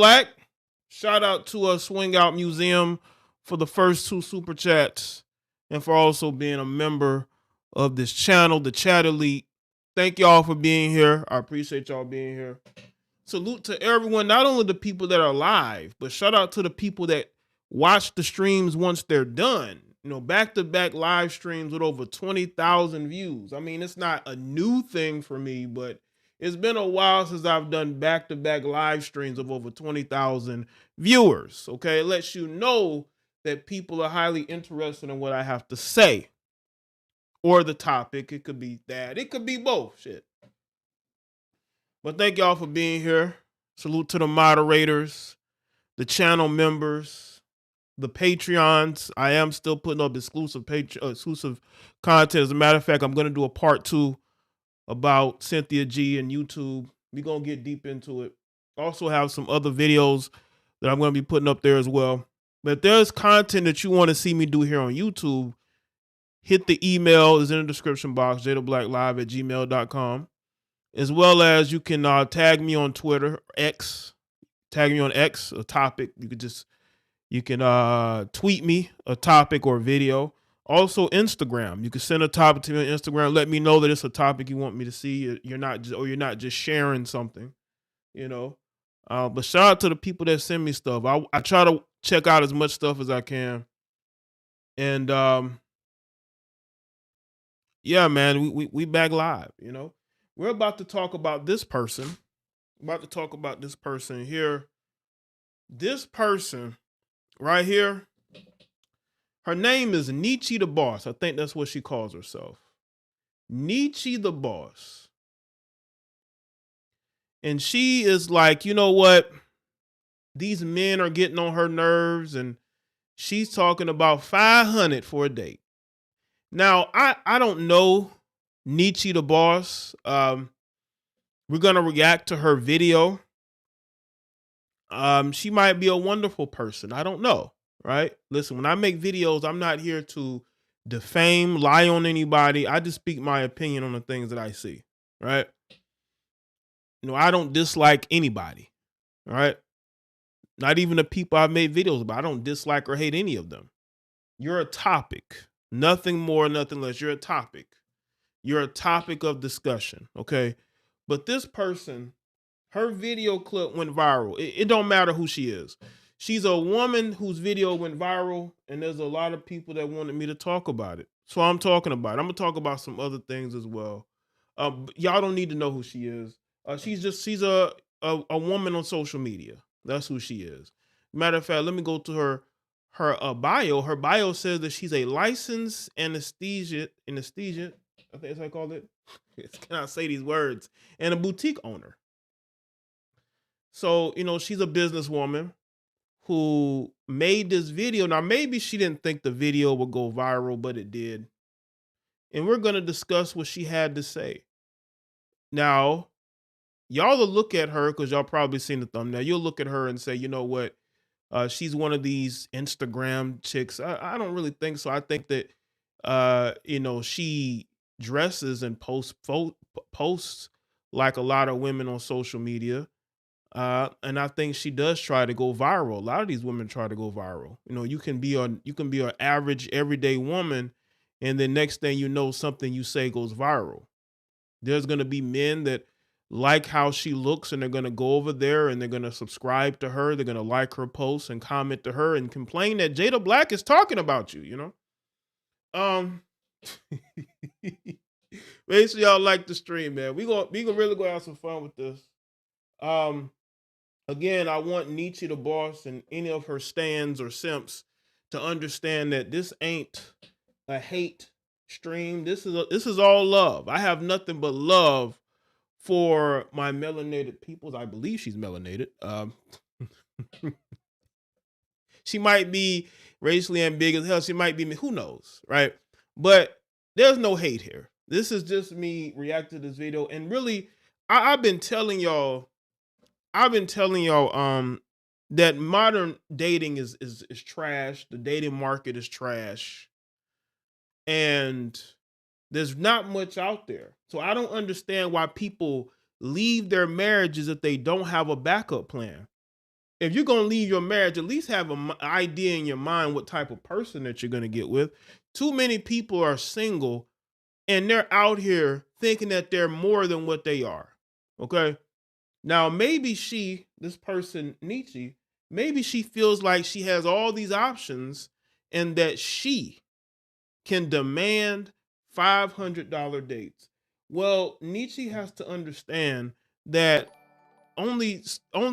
Black. Shout out to Swing Out Museum for the first 2 super chats and for also being a member of this channel, the Chat Elite. Thank y'all for being here. I appreciate y'all being here. Salute to everyone, not only the people that are live, but shout out to the people that watch the streams once they're done. You know, back-to-back live streams with over 20,000 views. I mean, it's not a new thing for me, but it's been a while since I've done back-to-back live streams of over 20,000 viewers. Okay, it lets you know that people are highly interested in what I have to say or the topic. It could be that. It could be both. Shit. But thank y'all for being here. Salute to the moderators, the channel members, the Patreons. I am still putting up exclusive content. As a matter of fact, I'm going to do a part 2 about Cynthia G and YouTube. We're going to get deep into it. Also have some other videos that I'm going to be putting up there as well. But if there's content that you want to see me do here on YouTube, hit the email. It's in the description box, JayeDeBlackLive@gmail.com. As well as you can tag me on Twitter, X. Tag me on X, a topic. You can tweet me a topic or video. Also Instagram. You can send a topic to me on Instagram. Let me know that it's a topic you want me to see. You're not just sharing something, you know. But shout out to the people that send me stuff. I try to check out as much stuff as I can. And yeah, man, we back live, you know. We're about to talk about this person. Here. This person right here, her name is Nietzsche the Boss. I think that's what she calls herself. Nietzsche the Boss. And she is like, you know what? These men are getting on her nerves, and she's talking about 500 for a date. Now, I don't know Nietzsche the Boss. We're going to react to her video. She might be a wonderful person. I don't know, right? Listen, when I make videos, I'm not here to defame, lie on anybody. I just speak my opinion on the things that I see, right? You know, I don't dislike anybody, right? Not even the people I've made videos about. I don't dislike or hate any of them. You're a topic. Nothing more, nothing less. You're a topic. You're a topic of discussion, okay? But this person, her video clip went viral. It don't matter who she is. She's a woman whose video went viral, and there's a lot of people that wanted me to talk about it. So I'm talking about it. I'm going to talk about some other things as well. Y'all don't need to know who she is. She's a woman on social media. That's who she is. Matter of fact, let me go to her bio. Her bio says that she's a licensed anesthesia. I think that's how I call it. Can I say these words? And a boutique owner. So, you know, she's a businesswoman who made this video. Now, maybe she didn't think the video would go viral, but it did. And we're going to discuss what she had to say. Now, y'all will look at her, because y'all probably seen the thumbnail. You'll look at her and say, you know what? She's one of these Instagram chicks. I don't really think so. I think that, you know, she dresses and posts like a lot of women on social media. And I think she does try to go viral. A lot of these women try to go viral. You know, you can be an average everyday woman, and then next thing you know, something you say goes viral. There's going to be men that like how she looks, and they're going to go over there and they're going to subscribe to her. They're going to like her posts and comment to her and complain that JayeDeBlack is talking about you, you know? Make sure y'all like the stream, man. We gonna really go have some fun with this. Again, I want Nietzsche the Boss and any of her stans or simps to understand that this ain't a hate stream. This is all love. I have nothing but love for my melanated peoples. I believe she's melanated. She might be racially ambiguous. Hell, she might be, who knows, right? But there's no hate here. This is just me reacting to this video. And really, I've been telling y'all that modern dating is trash. The dating market is trash. And there's not much out there. So I don't understand why people leave their marriages if they don't have a backup plan. if you're going to leave your marriage, at least have an idea in your mind what type of person that you're going to get with. Too many people are single and they're out here thinking that they're more than what they are. Okay. Now, maybe this person, Nietzsche, maybe she feels like she has all these options and that she can demand $500 dates. Well, Nietzsche has to understand that only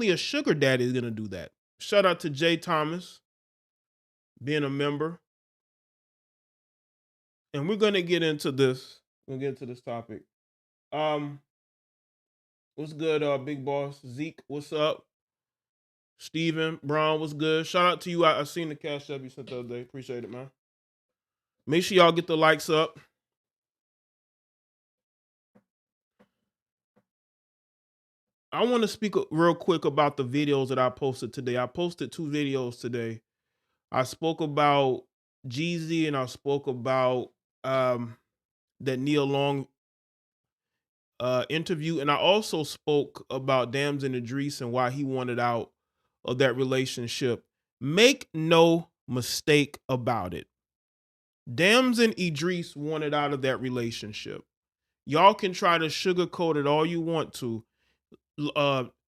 a sugar daddy is going to do that. Shout out to Jay Thomas being a member. And we're going to get into this. We'll get into this topic. What's good, big boss? Zeke, what's up? Steven Brown, what's good? Shout out to you. I seen the cash up you sent the other day. Appreciate it, man. Make sure y'all get the likes up. I want to speak real quick about the videos that I posted today. I posted 2 videos today. I spoke about Jeezy and I spoke about that Neil Long interview, and I also spoke about Damson Idris and why he wanted out of that relationship. Make no mistake about it. Damson Idris wanted out of that relationship. Y'all can try to sugarcoat it all you want to.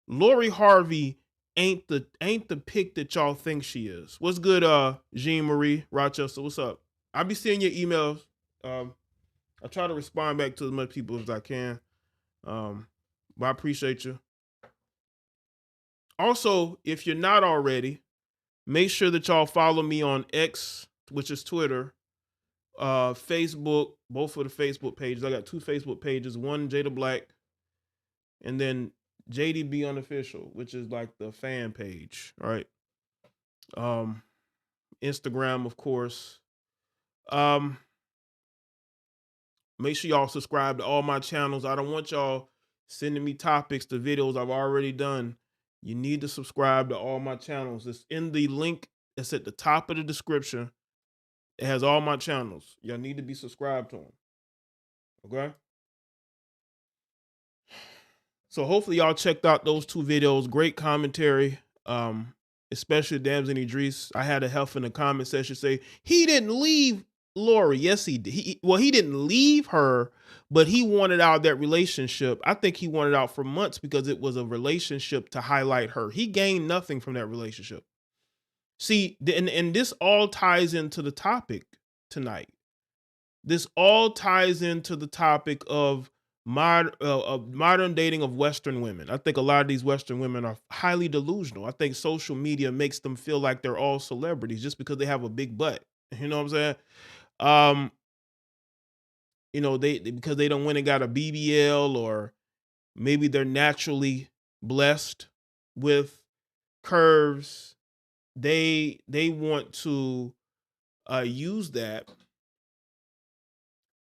Lori Harvey ain't the pick that y'all think she is. What's good, Jean Marie Rochester? What's up? I'll be seeing your emails. I try to respond back to as much people as I can. But I appreciate you. Also, if you're not already, make sure that y'all follow me on X, which is Twitter, Facebook, both of the Facebook pages. I got 2 Facebook pages, one JayeDeBlack, and then JDB Unofficial, which is like the fan page, right? Instagram, of course. Make sure y'all subscribe to all my channels. I don't want y'all sending me topics to videos I've already done. You need to subscribe to all my channels. It's in the link that's at the top of the description. It has all my channels. Y'all need to be subscribed to them. Okay? So hopefully y'all checked out those 2 videos. Great commentary. Especially Damson Idris. I had a help in the comment section say, he didn't leave Lori. Yes, he did. He didn't leave her, but he wanted out of that relationship. I think he wanted out for months because it was a relationship to highlight her. He gained nothing from that relationship. See, and this all ties into the topic tonight. This all ties into the topic of modern dating of Western women. I think a lot of these Western women are highly delusional. I think social media makes them feel like they're all celebrities just because they have a big butt. You know what I'm saying? They because they don't win and got a BBL, or maybe they're naturally blessed with curves. They want to use that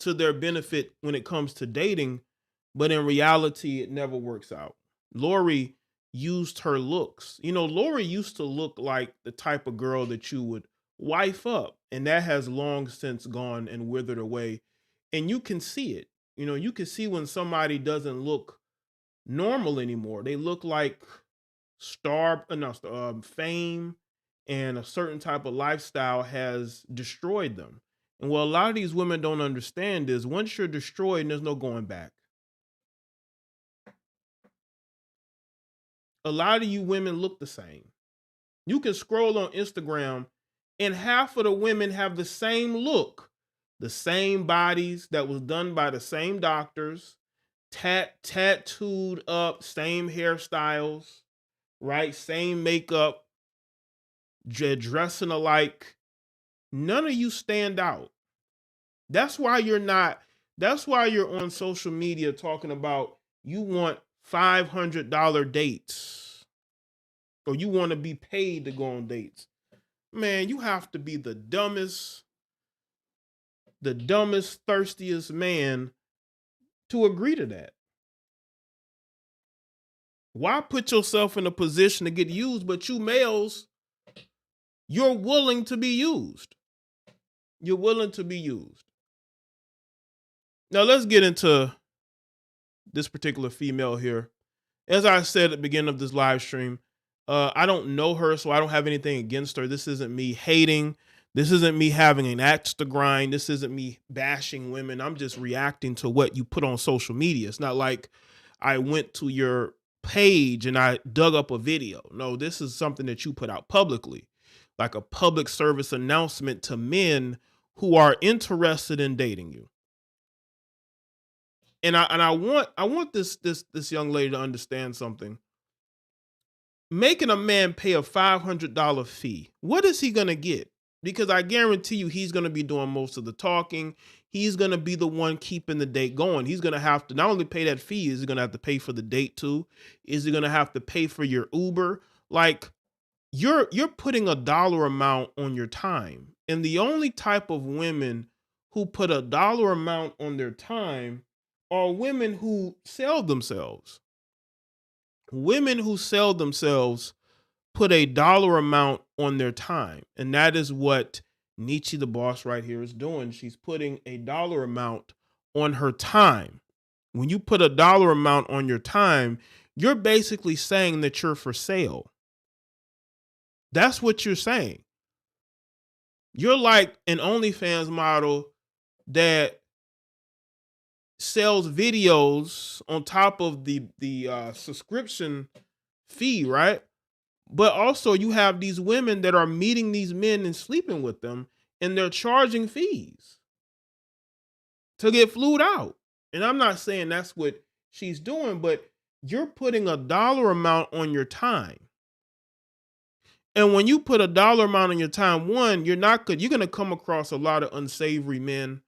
to their benefit when it comes to dating, but in reality, it never works out. Lori used her looks. Lori used to look like the type of girl that you would wife up, and that has long since gone and withered away. And you can see it. You can see when somebody doesn't look normal anymore. They look like fame and a certain type of lifestyle has destroyed them. And what a lot of these women don't understand is once you're destroyed, there's no going back. A lot of you women look the same. You can scroll on Instagram and half of the women have the same look, the same bodies that was done by the same doctors, tattooed up, same hairstyles, right? Same makeup, dressing alike. None of you stand out. That's why you're on social media talking about you want $500 dates or you want to be paid to go on dates. Man, you have to be the dumbest, thirstiest man to agree to that. Why put yourself in a position to get used, but you males, you're willing to be used. You're willing to be used. Now let's get into this particular female here. As I said at the beginning of this live stream, I don't know her, so I don't have anything against her. This isn't me hating. This isn't me having an axe to grind. This isn't me bashing women. I'm just reacting to what you put on social media. It's not like I went to your page and I dug up a video. No, this is something that you put out publicly, like a public service announcement to men who are interested in dating you. And I want this young lady to understand something. Making a man pay a $500 fee, what is he going to get? Because I guarantee you he's going to be doing most of the talking. He's going to be the one keeping the date going. He's going to have to not only pay that fee, is he going to have to pay for the date too? Is he going to have to pay for your Uber? Like, you're putting a dollar amount on your time. And the only type of women who put a dollar amount on their time are women who sell themselves. Women who sell themselves put a dollar amount on their time. And that is what Nietzsche the boss right here is doing. She's putting a dollar amount on her time. When you put a dollar amount on your time, you're basically saying that you're for sale. That's what you're saying. You're like an OnlyFans model that sells videos on top of the subscription fee, right? But also you have these women that are meeting these men and sleeping with them, and they're charging fees to get flued out. And I'm not saying that's what she's doing, but you're putting a dollar amount on your time. And when you put a dollar amount on your time, one, you're going to come across a lot of unsavory men,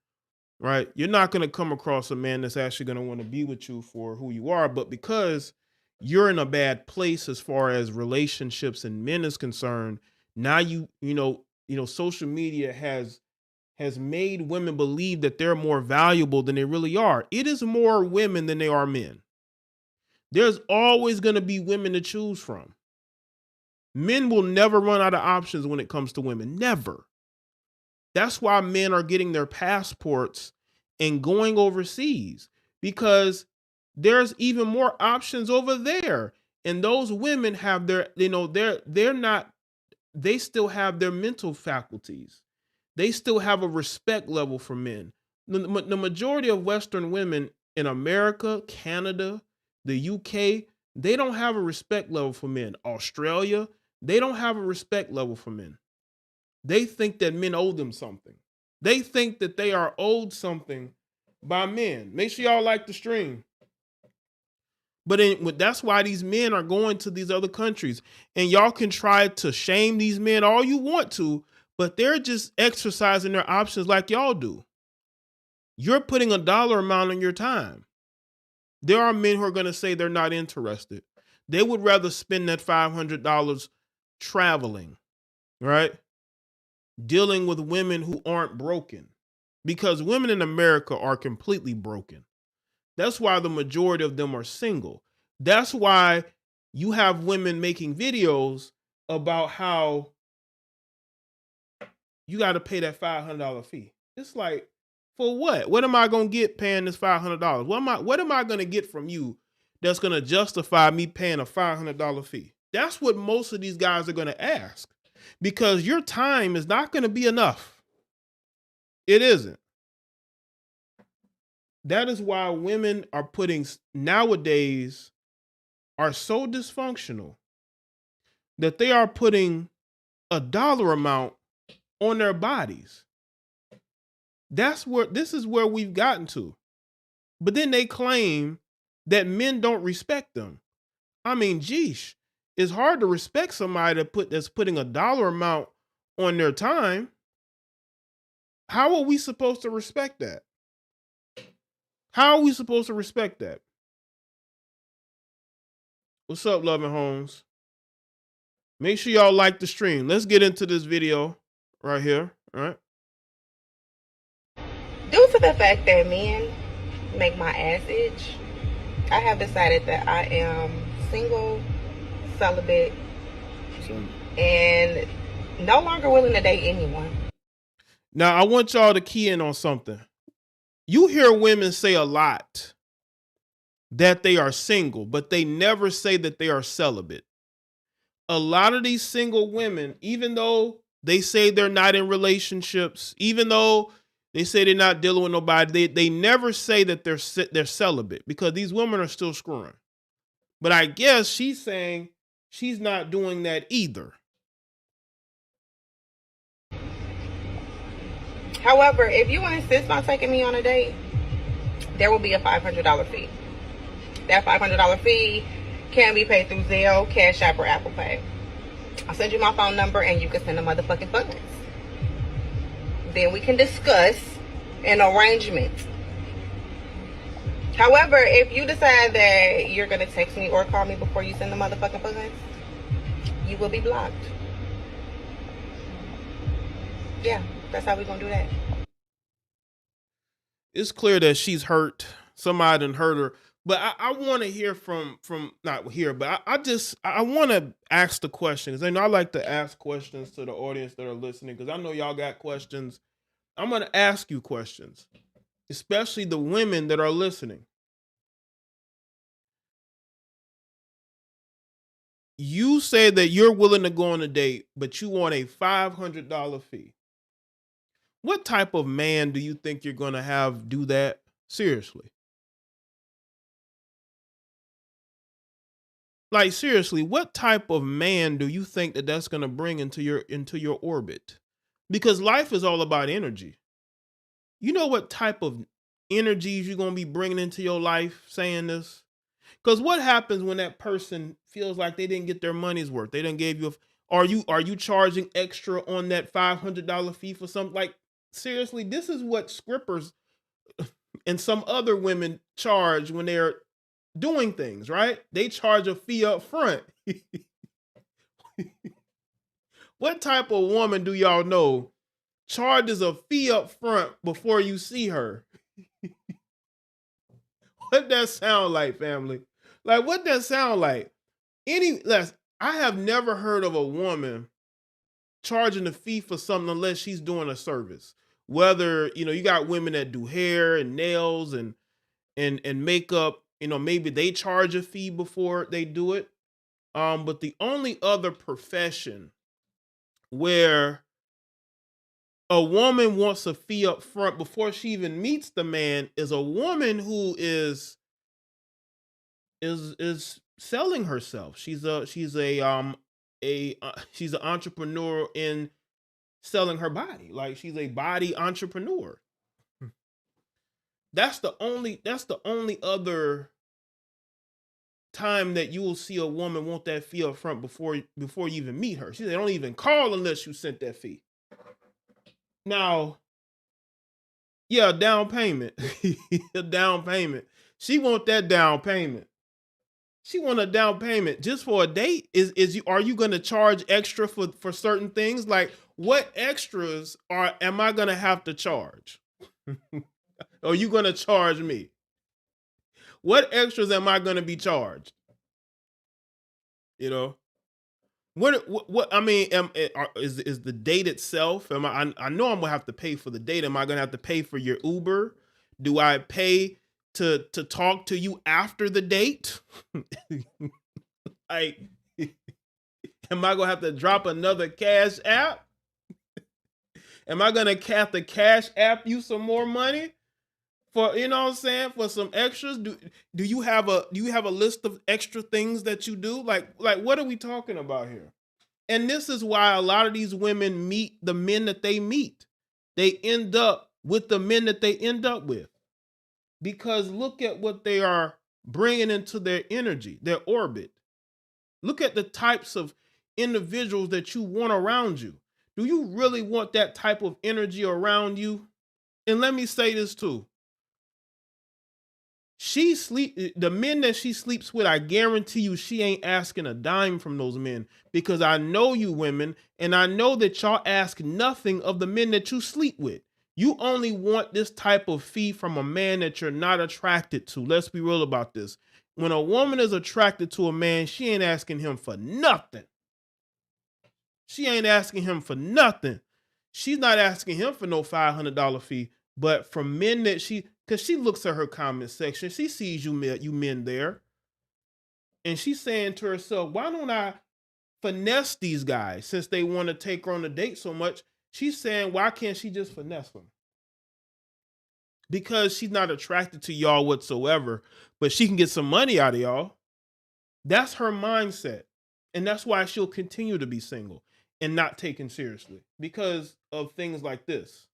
right? You're not going to come across a man that's actually going to want to be with you for who you are, but because you're in a bad place as far as relationships and men is concerned, now you know, social media has made women believe that they're more valuable than they really are. It is more women than they are men. There's always going to be women to choose from. Men will never run out of options when it comes to women. Never. That's why men are getting their passports and going overseas, because there's even more options over there. And those women have their, they still have their mental faculties. They still have a respect level for men. The majority of Western women in America, Canada, the UK, they don't have a respect level for men. Australia, they don't have a respect level for men. They think that men owe them something. They think that they are owed something by men. Make sure y'all like the stream. But that's why these men are going to these other countries. And y'all can try to shame these men all you want to, but they're just exercising their options like y'all do. You're putting a dollar amount on your time. There are men who are going to say they're not interested. They would rather spend that $500 traveling, right? Dealing with women who aren't broken, because women in America are completely broken. That's why the majority of them are single. That's why you have women making videos about how you got to pay that $500 fee. It's like, for what? What am I going to get paying this $500? What am I going to get from you that's going to justify me paying a $500 fee? That's what most of these guys are going to ask, because your time is not going to be enough. It isn't. That is why women are nowadays are so dysfunctional that they are putting a dollar amount on their bodies. This is where we've gotten to. But then they claim that men don't respect them. I mean, geesh, it's hard to respect somebody that's putting a dollar amount on their time. How are we supposed to respect that? How are we supposed to respect that? What's up, Loving Homes? Make sure y'all like the stream. Let's get into this video right here. All right. Due to the fact that men make my ass itch, I have decided that I am single, celibate, and no longer willing to date anyone. Now, I want y'all to key in on something. You hear women say a lot that they are single, but they never say that they are celibate. a lot of these single women, even though they say they're not in relationships, even though they say they're not dealing with nobody, they never say that they're celibate, because these women are still screwing. But I guess she's saying she's not doing that either. However, if you insist on taking me on a date, there will be a $500 fee. That $500 fee can be paid through Zelle, Cash App, or Apple Pay. I'll send you my phone number and you can send the motherfucking funds. Then we can discuss an arrangement. However, if you decide that you're going to text me or call me before you send the motherfucking funds, you will be blocked. Yeah, that's how we're going to do that. It's clear that she's hurt. Somebody done hurt her. But I want to hear from not here, but I want to ask the questions. And I like to ask questions to the audience that are listening, because I know y'all got questions. I'm going to ask you questions, especially the women that are listening. You say that you're willing to go on a date, but you want a $500 fee. What type of man do you think you're going to have do that? Seriously. Like, seriously, what type of man do you think that that's going to bring into your orbit? Because life is all about energy. You know what type of energies you're going to be bringing into your life saying this? Because what happens when that person feels like they didn't get their money's worth? They didn't give you are you charging extra on that $500 fee for something? Like, seriously, this is what scrippers and some other women charge when they're doing things, right? They charge a fee up front. What type of woman do y'all know charges a fee up front before you see her? What that sound like, family? Like, what that sound like? I have never heard of a woman charging a fee for something unless she's doing a service. Whether, you got women that do hair and nails and makeup, maybe they charge a fee before they do it. But the only other profession where a woman wants a fee up front before she even meets the man is a woman who is selling herself. She's an entrepreneur in selling her body. Like, she's a body entrepreneur. That's the only other time that you will see a woman want that fee up front before you even meet her. They don't even call unless you sent that fee. Now, yeah, down payment. A down payment. She want that down payment. She want a down payment just for a date. Are you going to charge extra for certain things? Like, what extras am I going to have to charge? Are you going to charge me? What extras am I going to be charged? What I mean, is the date itself? I know I'm gonna have to pay for the date. Am I gonna have to pay for your Uber? Do I pay to talk to you after the date? Like, am I gonna have to drop another Cash App? Am I gonna have to Cash App you some more money for, what I'm saying, for some extras? Do you have a list of extra things that you do? Like what are we talking about here? And this is why a lot of these women meet the men that they meet. They end up with the men that they end up with. Because look at what they are bringing into their energy, their orbit. Look at the types of individuals that you want around you. Do you really want that type of energy around you? And let me say this too. The men that she sleeps with, I guarantee you she ain't asking a dime from those men, because I know you women, and I know that y'all ask nothing of the men that you sleep with. You only want this type of fee from a man that you're not attracted to. Let's be real about this. When a woman is attracted to a man, she ain't asking him for nothing. She ain't asking him for nothing. She's not asking him for no $500 fee, but from men that because she looks at her comment section, she sees you men there, and she's saying to herself, why don't I finesse these guys since they want to take her on a date so much. She's saying, why can't she just finesse them? Because she's not attracted to y'all whatsoever, but she can get some money out of y'all. That's her mindset. And that's why she'll continue to be single and not taken seriously because of things like this.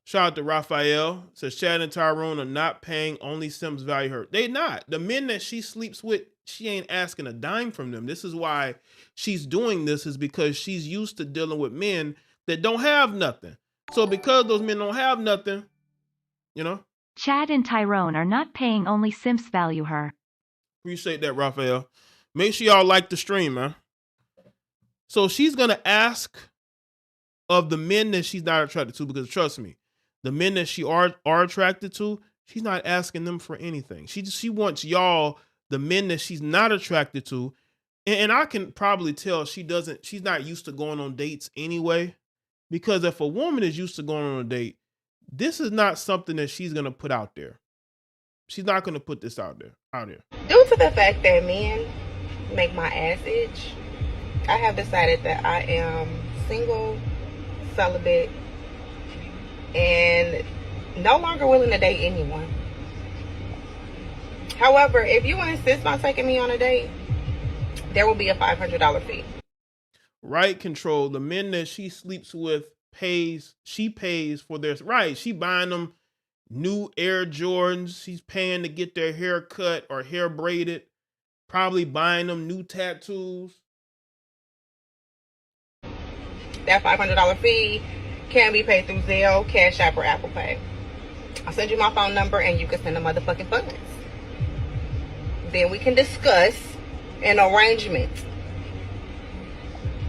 Shout out to Raphael. Says Chad and Tyrone are not paying, only Sims value her. They not. The men that she sleeps with, she ain't asking a dime from them. This is why she's doing this, is because she's used to dealing with men that don't have nothing. So because those men don't have nothing, you know. Chad and Tyrone are not paying, only Sims value her. Appreciate that, Raphael. Make sure y'all like the stream, man. So she's going to ask of the men that she's not attracted to, because trust me, the men that she are attracted to, she's not asking them for anything. She wants y'all, the men that she's not attracted to. And I can probably tell she's not used to going on dates anyway, because if a woman is used to going on a date, this is not something that she's going to put out there. She's not going to put this out there. Due to the fact that men make my ass itch, I have decided that I am single, celibate, and no longer willing to date anyone. However, if you insist on taking me on a date, there will be a $500 fee. Right, Control. The men that she sleeps with she pays for their, right, she buying them new Air Jordans. She's paying to get their hair cut or hair braided. Probably buying them new tattoos. That $500 fee can be paid through Zelle, Cash App, or Apple Pay. I'll send you my phone number and you can send the motherfucking funds. Then we can discuss an arrangement.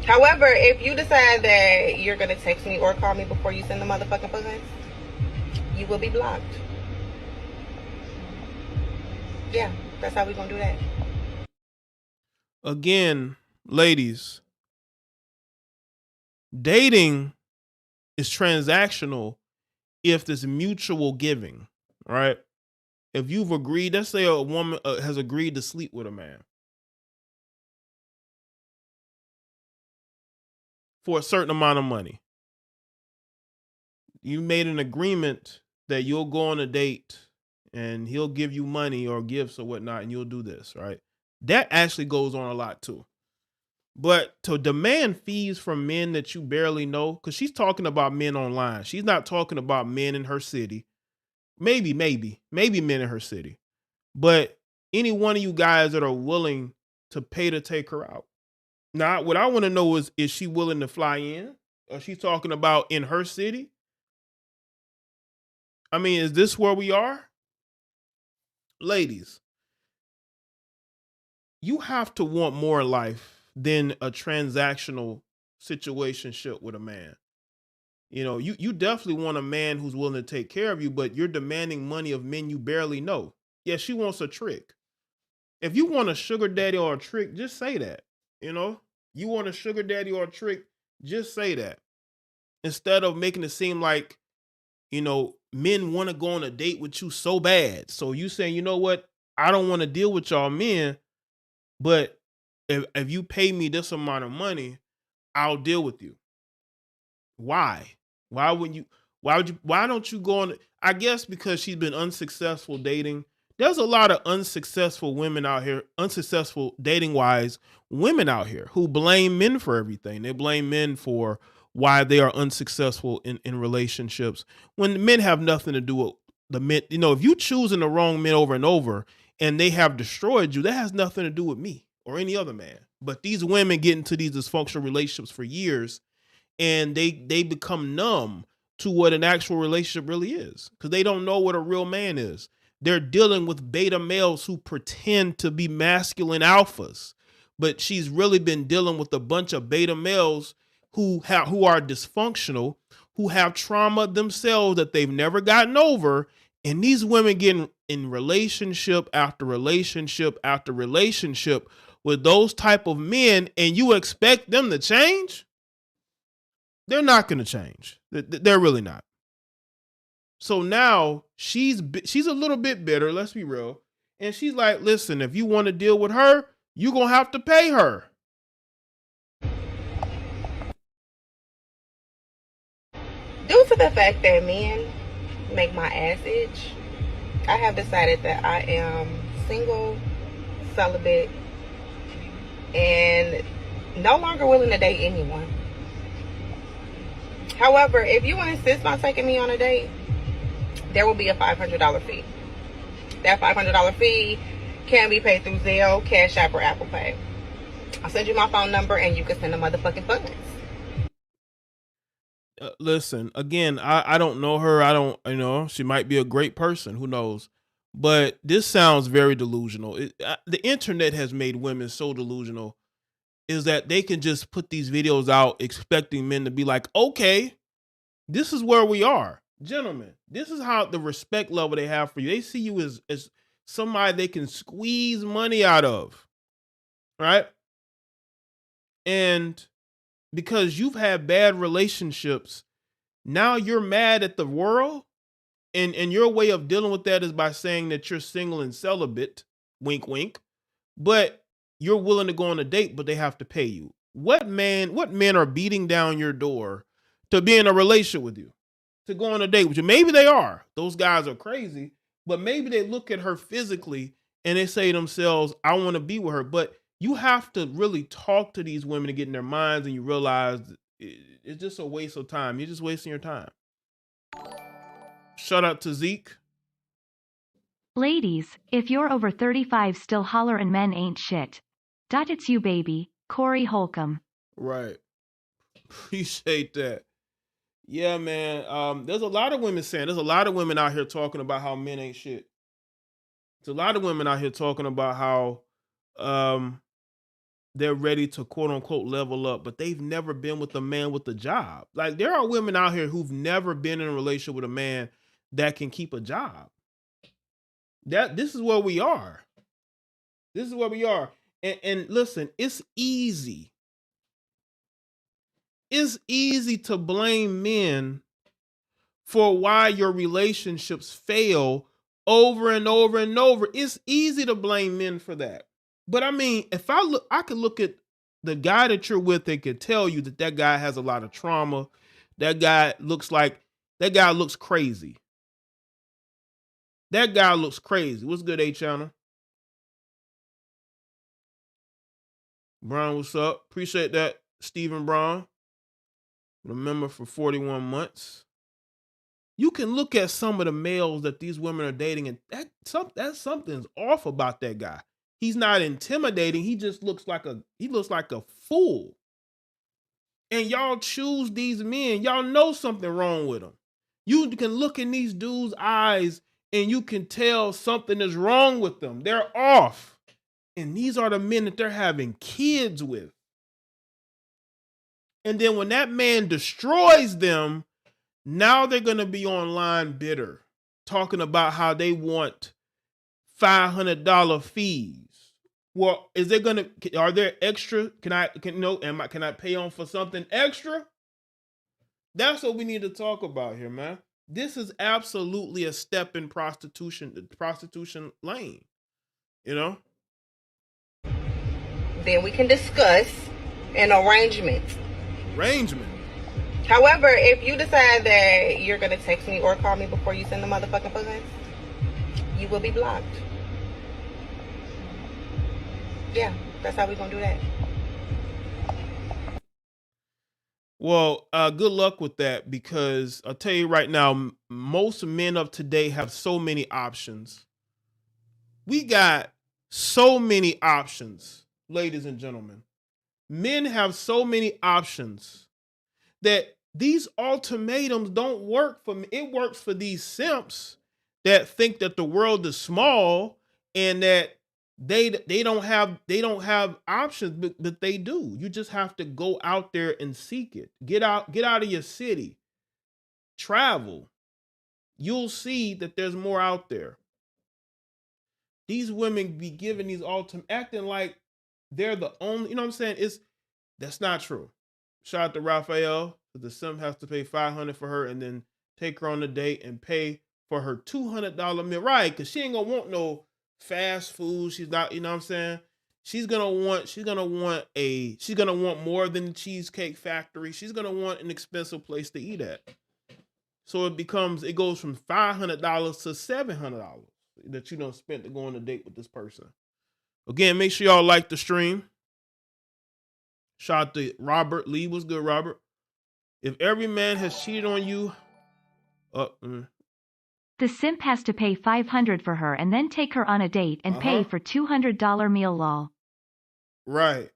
However, if you decide that you're going to text me or call me before you send the motherfucking funds, you will be blocked. Yeah, that's how we're going to do that. Again, ladies, dating is transactional if there's mutual giving, right? If you've agreed, let's say a woman has agreed to sleep with a man for a certain amount of money. You made an agreement that you'll go on a date and he'll give you money or gifts or whatnot, and you'll do this, right? That actually goes on a lot too. But to demand fees from men that you barely know, because she's talking about men online. She's not talking about men in her city. Maybe men in her city. But any one of you guys that are willing to pay to take her out. Now, what I want to know is she willing to fly in? Or she talking about in her city? I mean, is this where we are? Ladies, you have to want more in life than a transactional situationship with a man. You know, you definitely want a man who's willing to take care of you, but you're demanding money of men you barely know. Yeah, she wants a trick. If you want a sugar daddy or a trick, just say that. You know, you want a sugar daddy or a trick, just say that. Instead of making it seem like, you know, men want to go on a date with you so bad. So you saying, you know what? I don't want to deal with y'all men, but if you pay me this amount of money, I'll deal with you. Why? Why don't you go on? I guess because she's been unsuccessful dating. There's a lot of unsuccessful women out here, unsuccessful dating wise women out here who blame men for everything. They blame men for why they are unsuccessful in relationships when men have nothing to do with the men. You know, if you choosing the wrong men over and over and they have destroyed you, that has nothing to do with me or any other man. But these women get into these dysfunctional relationships for years and they become numb to what an actual relationship really is because they don't know what a real man is. They're dealing with beta males who pretend to be masculine alphas, but she's really been dealing with a bunch of beta males who are dysfunctional, who have trauma themselves that they've never gotten over. And these women getting in relationship after relationship after relationship with those type of men, and you expect them to change? They're not going to change. They're really not. So now she's a little bit bitter, let's be real. And she's like, listen, if you want to deal with her, you're going to have to pay her. Due to the fact that men make my ass itch, I have decided that I am single, celibate, and no longer willing to date anyone. However, if you insist on taking me on a date, there will be a $500 fee. That $500 fee can be paid through Zelle, Cash App, or Apple Pay. I'll send you my phone number and you can send the motherfucking funds. Listen, again, I don't know her. I don't, she might be a great person. Who knows? But this sounds very delusional. The internet has made women so delusional, is that they can just put these videos out expecting men to be like, okay, this is where we are. Gentlemen, this is how the respect level they have for you. They see you as somebody they can squeeze money out of, right? And because you've had bad relationships, now you're mad at the world, and your way of dealing with that is by saying that you're single and celibate, wink wink, but you're willing to go on a date, but they have to pay you. What men are beating down your door to be in a relationship with you, to go on a date with you? Maybe they are. Those guys are crazy, but maybe they look at her physically and they say to themselves, I want to be with her. But you have to really talk to these women to get in their minds, and you realize it's just a waste of time. You're just wasting your time. Shout out to Zeke. Ladies, if you're over 35 still holler and men ain't shit. It's you baby, Corey Holcomb. Right. Appreciate that. Yeah, man. There's a lot of women out here talking about how men ain't shit. There's a lot of women out here talking about how they're ready to quote unquote level up, but they've never been with a man with a job. Like, there are women out here who've never been in a relationship with a man that can keep a job. This is where we are. This is where we are. And listen, it's easy. It's easy to blame men for why your relationships fail over and over and over. It's easy to blame men for that. But I mean, if I could look at the guy that you're with and could tell you that guy has a lot of trauma. That guy looks crazy. That guy looks crazy. What's good, A-Channel? Brown, what's up? Appreciate that, Stephen Brown. Remember, for 41 months. You can look at some of the males that these women are dating, and something's off about that guy. He's not intimidating. He just looks like a fool. And y'all choose these men. Y'all know something wrong with them. You can look in these dudes' eyes and you can tell something is wrong with them. They're off. And these are the men that they're having kids with. And then when that man destroys them, now they're going to be online bitter, talking about how they want $500 fees. Well, are there extra? Can I pay on for something extra? That's what we need to talk about here, man. This is absolutely a step in prostitution lane, you know? Then we can discuss an arrangement. However, if you decide that you're going to text me or call me before you send the motherfucking funds, you will be blocked. Yeah, that's how we're going to do that. Well, good luck with that, because I'll tell you right now, most men of today have so many options. We got so many options, ladies and gentlemen. Men have so many options that these ultimatums don't work for me. It works for these simps that think that the world is small and that they don't have options, but they do. You just have to go out there and seek it. Get out of your city. Travel. You'll see that there's more out there. These women be giving these acting like they're the only, you know what I'm saying? That's not true. Shout out to Raphael. The simp has to pay $500 for her and then take her on a date and pay for her $200 meal. Right, because she ain't gonna want no fast food. She's not, you know what I'm saying? She's gonna want more than the Cheesecake Factory. She's gonna want an expensive place to eat at. So it goes from $500 to $700 that you don't spend to go on a date with this person. Again, make sure y'all like the stream. Shout out to Robert Lee. What's good, Robert? If every man has cheated on you, the simp has to pay $500 for her and then take her on a date and pay for $200 meal lol. Right.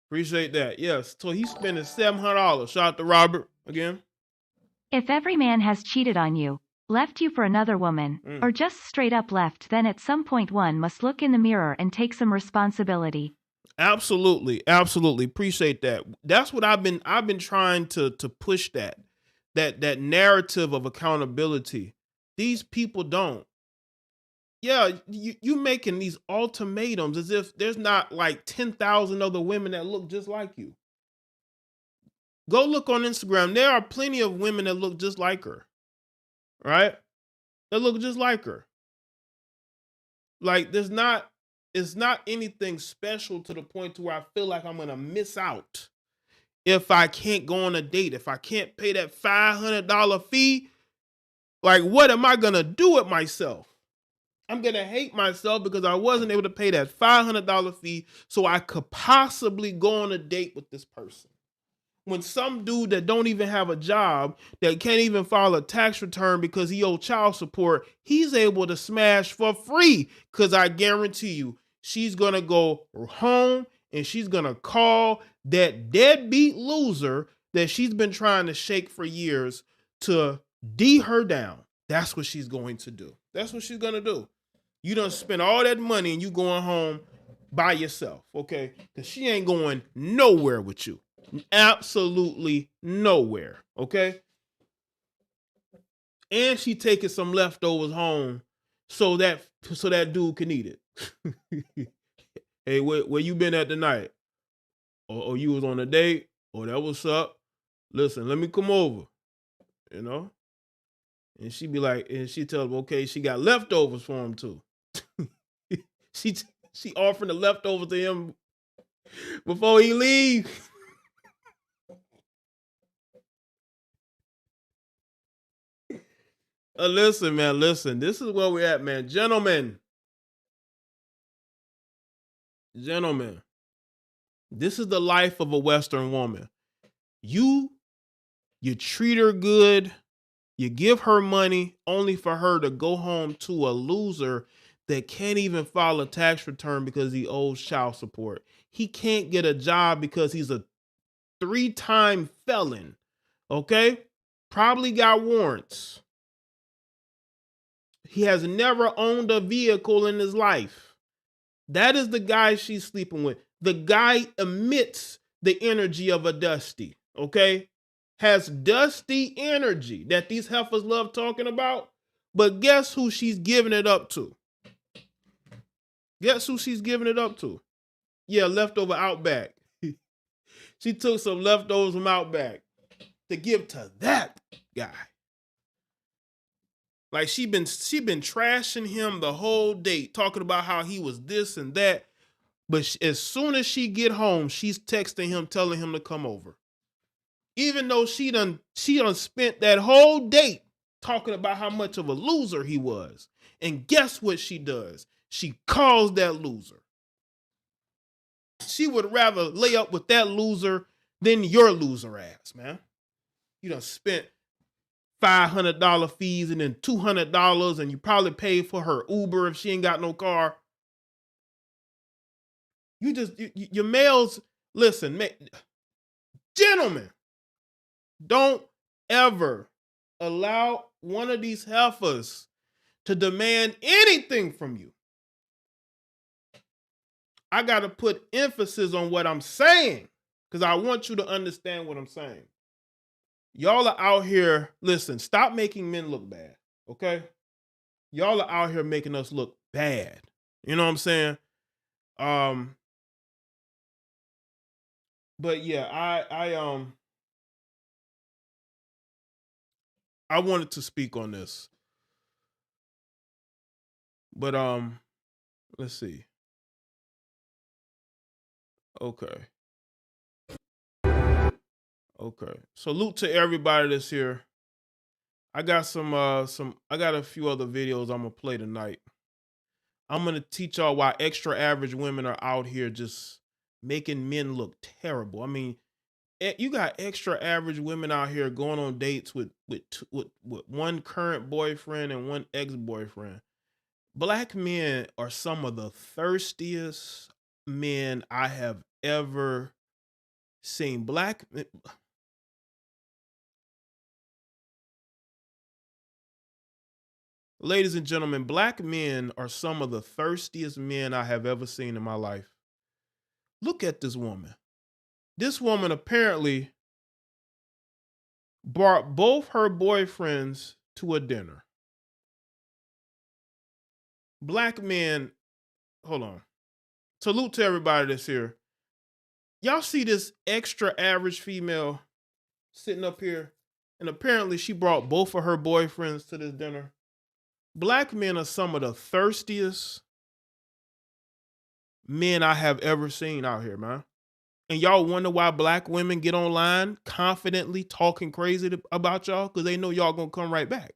Appreciate that. Yes. So he's spending $700. Shout out to Robert again. If every man has cheated on you, left you for another woman, or just straight up left, then at some point one must look in the mirror and take some responsibility. Absolutely. Absolutely. Appreciate that. That's what I've been trying to push that narrative of accountability. These people don't. Yeah, you making these ultimatums as if there's not like 10,000 other women that look just like you. Go look on Instagram. There are plenty of women that look just like her. Right? That look just like her. Like it's not anything special to the point to where I feel like I'm going to miss out if I can't go on a date, if I can't pay that $500 fee. Like, what am I going to do with myself? I'm going to hate myself because I wasn't able to pay that $500 fee so I could possibly go on a date with this person. When some dude that don't even have a job, that can't even file a tax return because he owed child support, he's able to smash for free, because I guarantee you, she's going to go home and she's going to call that deadbeat loser that she's been trying to shake for years to D her down. That's what she's going to do. That's what she's going to do. You done spend all that money and you going home by yourself, okay? Because she ain't going nowhere with you. Absolutely nowhere, okay? And she taking some leftovers home so that dude can eat it. Hey, where you been at tonight? Or you was on a date? Or that what's up? Listen, let me come over, you know? And she be like, and she tell him, okay, she got leftovers for him too. She offering the leftovers to him before he leave. Listen, man, listen. This is where we're at, man. Gentlemen, this is the life of a Western woman. You treat her good. You give her money only for her to go home to a loser that can't even file a tax return because he owes child support. He can't get a job because he's a 3-time felon. Okay? Probably got warrants. He has never owned a vehicle in his life. That is the guy she's sleeping with. The guy emits the energy of a Dusty, okay? Has Dusty energy that these heifers love talking about. But guess who she's giving it up to? Guess who she's giving it up to? Yeah, leftover Outback. She took some leftovers from Outback to give to that guy. Like she been trashing him the whole date, talking about how he was this and that. But as soon as she get home, she's texting him, telling him to come over. Even though she done spent that whole date talking about how much of a loser he was. And guess what she does? She calls that loser. She would rather lay up with that loser than your loser ass, man. You done spent $500 fees and then $200, and you probably paid for her Uber if she ain't got no car. Your males, listen, gentlemen, don't ever allow one of these heifers to demand anything from you. I got to put emphasis on what I'm saying because I want you to understand what I'm saying. Y'all are out here, listen, stop making men look bad, okay? Y'all are out here making us look bad. You know what I'm saying? But yeah, I wanted to speak on this. But let's see. Okay. Salute to everybody that's here. I got I got a few other videos I'm gonna play tonight. I'm gonna teach y'all why extra average women are out here just making men look terrible. I mean, you got extra average women out here going on dates with one current boyfriend and one ex-boyfriend. Black men are some of the thirstiest men I have ever seen. Ladies and gentlemen, black men are some of the thirstiest men I have ever seen in my life. Look at this woman. This woman apparently brought both her boyfriends to a dinner. Black men, hold on. Salute to everybody that's here. Y'all see this extra average female sitting up here, and apparently she brought both of her boyfriends to this dinner. Black men are some of the thirstiest men I have ever seen out here, man. And y'all wonder why black women get online confidently talking crazy about y'all? Because they know y'all gonna come right back.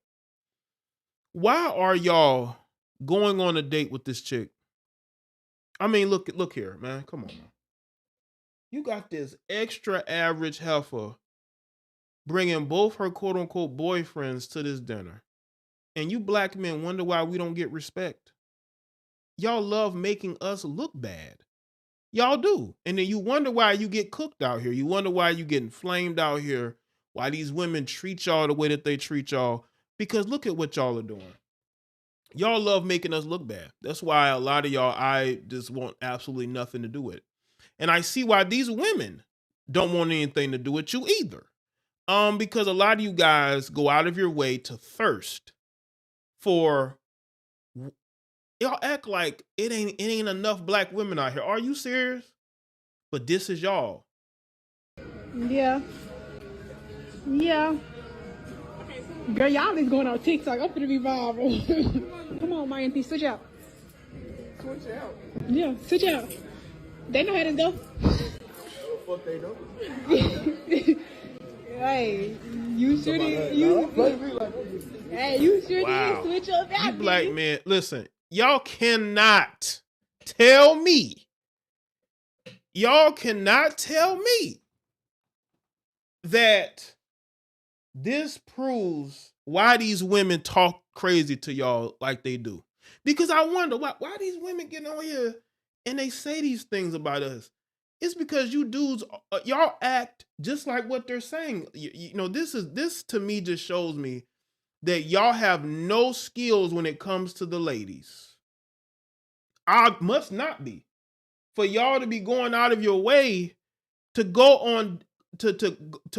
Why are y'all going on a date with this chick? I mean, look here, man. Come on, man. You got this extra average heifer bringing both her quote unquote boyfriends to this dinner. And you black men wonder why we don't get respect. Y'all love making us look bad. Y'all do. And then you wonder why you get cooked out here. You wonder why you getting flamed out here. Why these women treat y'all the way that they treat y'all. Because look at what y'all are doing. Y'all love making us look bad. That's why a lot of y'all, I just want absolutely nothing to do with it. And I see why these women don't want anything to do with you either. Because a lot of you guys go out of your way to thirst for, y'all act like it ain't enough black women out here. Are you serious? But this is y'all. Yeah. Girl, y'all is going on TikTok. I'm gonna be viral. Come on, my auntie, switch out. Switch out. Yeah, switch out. They know how to go. The fuck they know? Hey, you sure did. You sure did switch up that. You black men, listen. Y'all cannot tell me. Y'all cannot tell me that this proves why these women talk crazy to y'all like they do. Because I wonder why these women get on here and they say these things about us. It's because you dudes, y'all act just like what they're saying. You know, this to me just shows me that y'all have no skills when it comes to the ladies. I must not be. For y'all to be going out of your way to go on to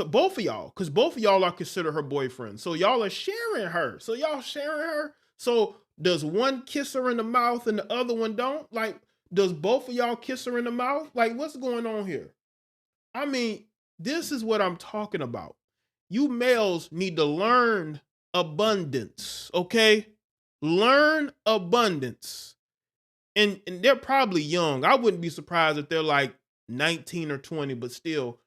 both of y'all, because both of y'all are considered her boyfriend. So y'all are sharing her. So y'all sharing her. So does one kiss her in the mouth and the other one don't? Like, does both of y'all kiss her in the mouth? Like, what's going on here? I mean, this is what I'm talking about. You males need to learn abundance, okay? Learn abundance. And they're probably young. I wouldn't be surprised if they're like 19 or 20, but still,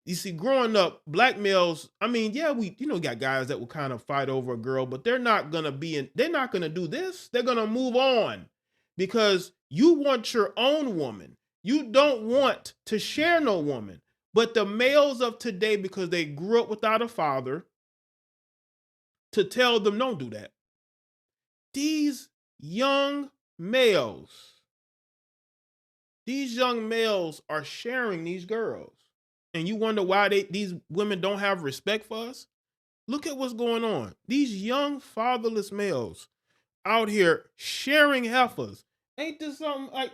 you see, growing up, black males, I mean, yeah, we got guys that will kind of fight over a girl, but they're not gonna do this. They're gonna move on because you want your own woman. You don't want to share no woman. But the males of today, because they grew up without a father, to tell them don't do that. These young males are sharing these girls. And you wonder why these women don't have respect for us? Look at what's going on. These young fatherless males out here sharing heifers. Ain't this something like...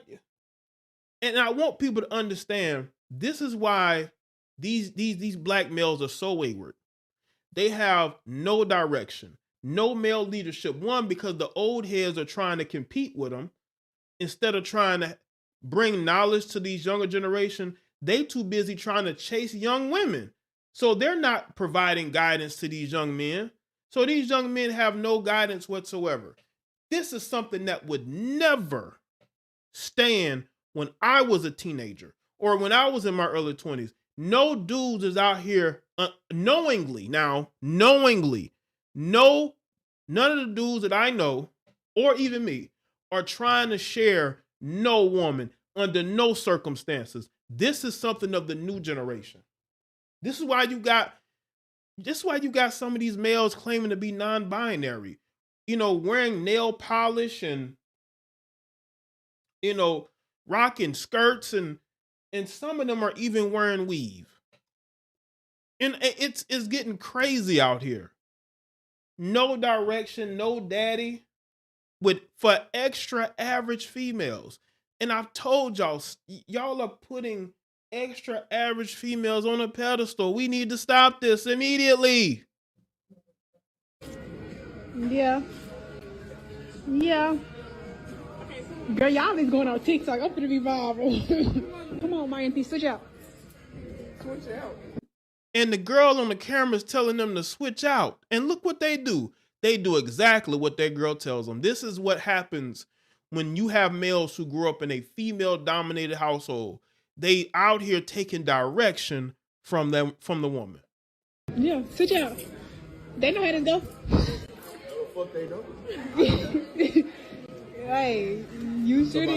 And I want people to understand, this is why these black males are so wayward. They have no direction, no male leadership. One, because the old heads are trying to compete with them instead of trying to bring knowledge to these younger generation. They too busy trying to chase young women. So they're not providing guidance to these young men. So these young men have no guidance whatsoever. This is something that would never stand when I was a teenager or when I was in my early 20s. No dudes is out here knowingly No, none of the dudes that I know, or even me, are trying to share no woman under no circumstances. This is something of the new generation. This is why you got some of these males claiming to be non-binary, wearing nail polish and, rocking skirts, and some of them are even wearing weave. And it's getting crazy out here. No direction, no daddy for extra average females. And I've told y'all are putting extra average females on a pedestal. We need to stop this immediately. Yeah. Girl, y'all is going on TikTok. I'm gonna be viral. Come on, my auntie, switch out. And the girl on the camera is telling them to switch out. And look what they do. They do exactly what that girl tells them. This is what happens when you have males who grew up in a female-dominated household. They out here taking direction from the woman. Yeah, switch out. They know how to go. What the fuck they know? Hey, you should.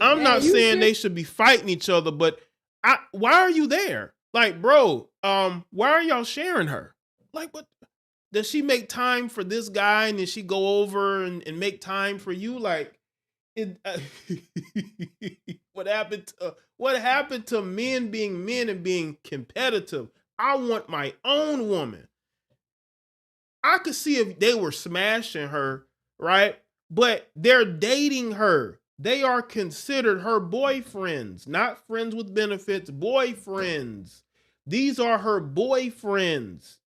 I'm not saying they should be fighting each other, but why are you there? Like, bro, why are y'all sharing her? Like, what? Does she make time for this guy and then she go over and make time for you? Like, what happened to men being men and being competitive? I want my own woman. I could see if they were smashing her, right? But they're dating her. They are considered her boyfriends, not friends with benefits, boyfriends. These are her boyfriends.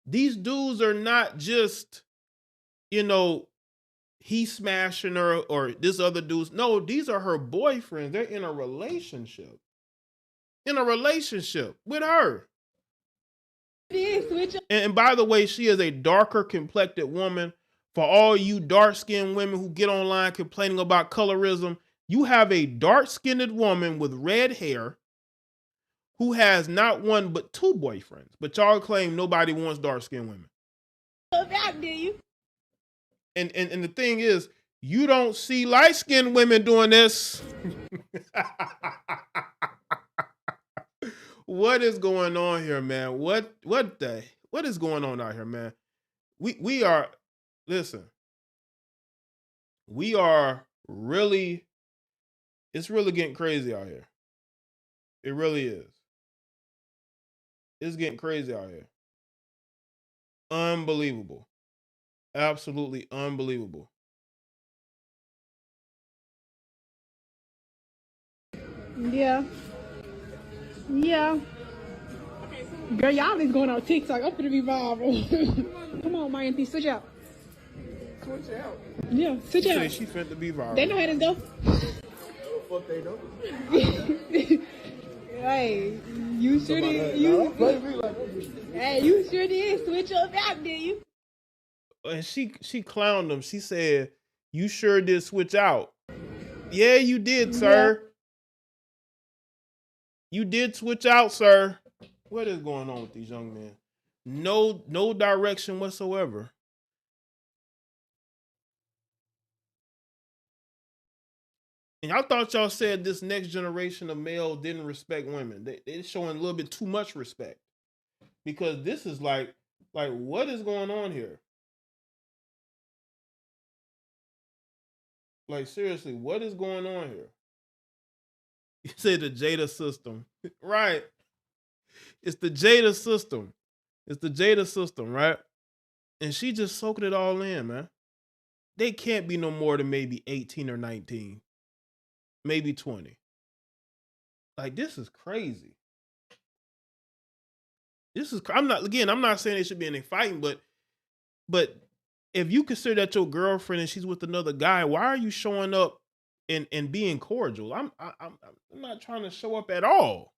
These dudes are not just, he smashing her or this other dude's. No, these are her boyfriends. They're in a relationship. With her. And by the way, she is a darker complected woman. For all you dark-skinned women who get online complaining about colorism, you have a dark-skinned woman with red hair who has not one but two boyfriends. But y'all claim nobody wants dark-skinned women. That do you? And the thing is, you don't see light-skinned women doing this. What is going on here, man? What is going on out here, man? We are really, it's really getting crazy out here. It really is. It's getting crazy out here. Unbelievable. Absolutely unbelievable. Yeah. Girl, y'all is going on TikTok. I'm gonna be viral. Come on, my auntie, switch out. Switch out. Yeah, switch out. She finna to be viral. They know how to go. What the fuck they know? Hey, you sure did. You sure did switch up out, did you? And she clowned him. She said, "You sure did switch out." Yeah, you did, sir. Yeah. You did switch out, sir. What is going on with these young men? No direction whatsoever. And y'all thought y'all said this next generation of males didn't respect women. They're showing a little bit too much respect. Because this is like what is going on here? Like, seriously, what is going on here? You say the Jada system. Right. It's the Jada system. Right? And she just soaking it all in, man. They can't be no more than maybe 18 or 19. Maybe 20. Like, this is crazy. I'm not saying they should be any fighting, but if you consider that your girlfriend and she's with another guy, why are you showing up and being cordial? I'm not trying to show up at all.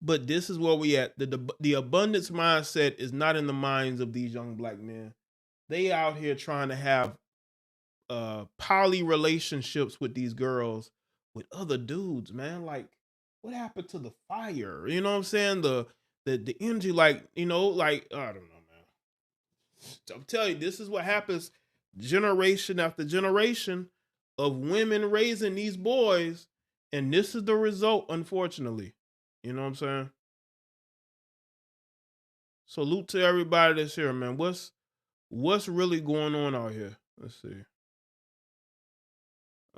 But this is where we at. The abundance mindset is not in the minds of these young black men. They out here trying to have poly relationships with these girls with other dudes, man. Like, what happened to the fire? You know what I'm saying? The energy, like, I don't know, man. I'm telling you, this is what happens generation after generation of women raising these boys. And this is the result, unfortunately. You know what I'm saying? Salute to everybody that's here, man. What's really going on out here? Let's see.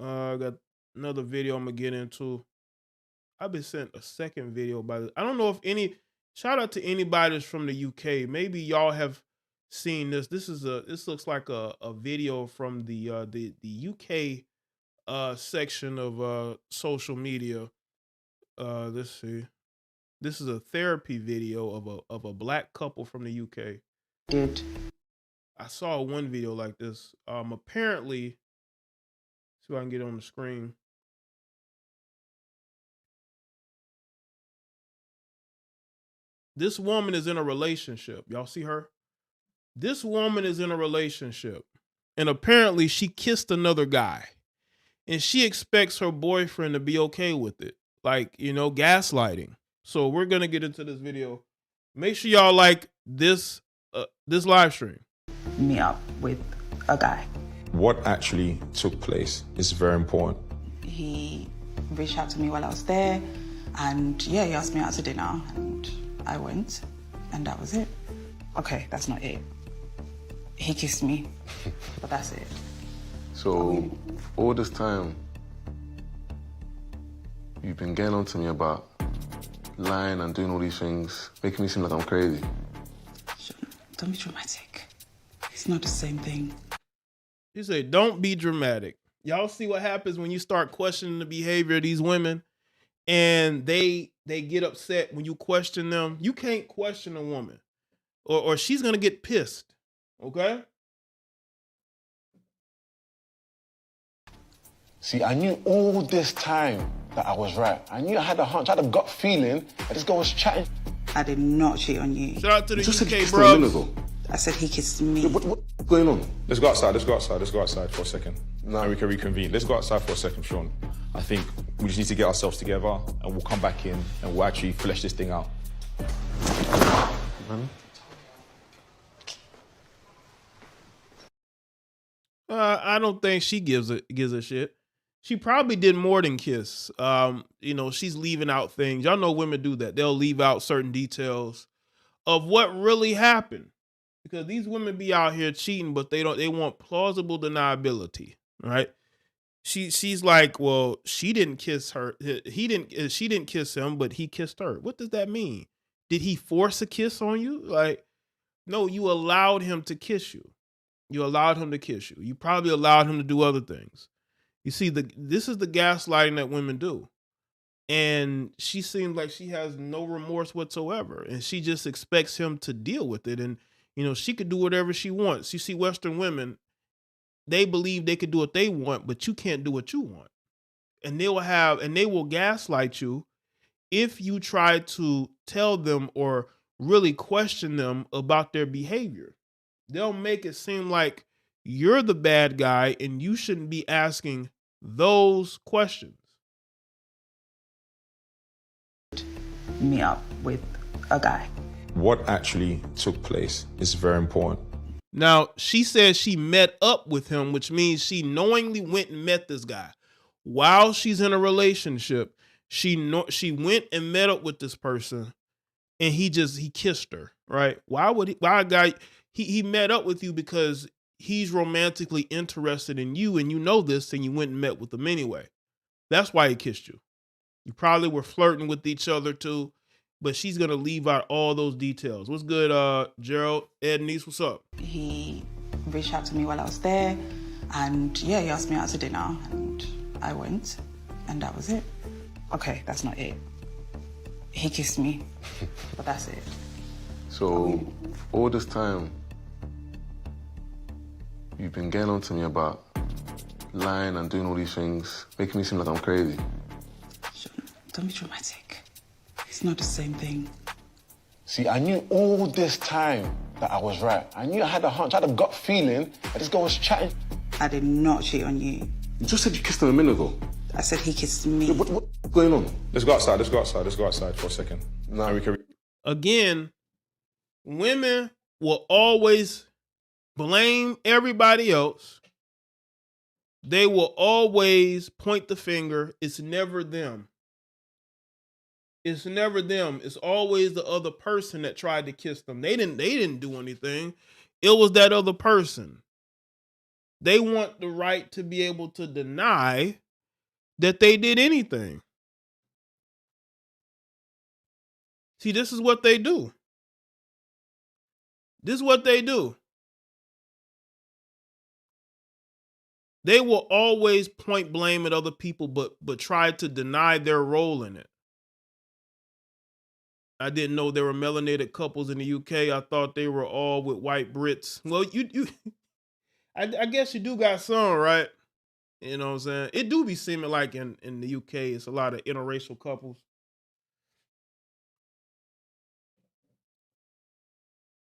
I got another video I'm gonna get into. I've been sent a second video by this. I don't know if any. Shout out to anybody that's from the UK. Maybe y'all have seen this. This looks like a video from the UK section of social media. Let's see. This is a therapy video of a black couple from the UK. I saw one video like this. Apparently, see if I can get it on the screen. This woman is in a relationship. Y'all see her? This woman is in a relationship. And apparently she kissed another guy. And she expects her boyfriend to be okay with it. Like, you know, gaslighting. So we're going to get into this video. Make sure y'all like this live stream. Me up with a guy. What actually took place is very important. He reached out to me while I was there, and yeah, he asked me out to dinner, and I went, and that was it. Okay, that's not it. He kissed me, but that's it. So, all this time, you've been getting on to me about lying and doing all these things, making me seem like I'm crazy. Don't be dramatic. It's not the same thing. He said, don't be dramatic. Y'all see what happens when you start questioning the behavior of these women and they get upset when you question them. You can't question a woman or she's going to get pissed. Okay? See, I knew all this time that I was right. I knew I had a hunch, I had a gut feeling that this girl was chatting. I did not cheat on you. Shout out to the Just UK, bro. I said he kissed me. What's going on? Let's go outside for a second. Now we can reconvene. Let's go outside for a second, Sean. I think we just need to get ourselves together and we'll come back in and we'll actually flesh this thing out. I don't think she gives a shit. She probably did more than kiss. You know, she's leaving out things. Y'all know women do that. They'll leave out certain details of what really happened. Because these women be out here cheating, but they want plausible deniability, right? She's like, well, she didn't kiss her. She didn't kiss him, but he kissed her. What does that mean? Did he force a kiss on you? Like, no, you allowed him to kiss you. You allowed him to kiss you. You probably allowed him to do other things. You see, this is the gaslighting that women do. And she seems like she has no remorse whatsoever. And she just expects him to deal with it. And, you know, she could do whatever she wants. You see, Western women, they believe they could do what they want, but you can't do what you want. And they will gaslight you if you try to tell them or really question them about their behavior. They'll make it seem like you're the bad guy and you shouldn't be asking those questions. Me up with a guy. What actually took place is very important. Now, she says she met up with him, which means she knowingly went and met this guy. While she's in a relationship, she went and met up with this person and he kissed her, right? Why a guy, he met up with you because he's romantically interested in you and you know this and you went and met with him anyway. That's why he kissed you. You probably were flirting with each other too, but she's going to leave out all those details. What's good, Gerald? Ed Niece, what's up? He reached out to me while I was there, and yeah, he asked me out to dinner, and I went, and that was it. Okay, that's not it. He kissed me, but that's it. So, all this time, you've been getting on to me about lying and doing all these things, making me seem like I'm crazy. Don't be dramatic. It's not the same thing. See, I knew all this time that I was right. I knew I had a hunch, I had a gut feeling that this girl was chatting. I did not cheat on you. You just said you kissed him a minute ago. I said he kissed me. What's going on? Let's go outside for a second. Now we can... Again, women will always blame everybody else. They will always point the finger. It's never them. It's never them. It's always the other person that tried to kiss them. They didn't do anything. It was that other person. They want the right to be able to deny that they did anything. See, this is what they do. This is what they do. They will always point blame at other people, but try to deny their role in it. I didn't know there were melanated couples in the UK. I thought they were all with white Brits. Well, you I guess you do got some, right? You know what I'm saying? It do be seeming like in the UK, it's a lot of interracial couples.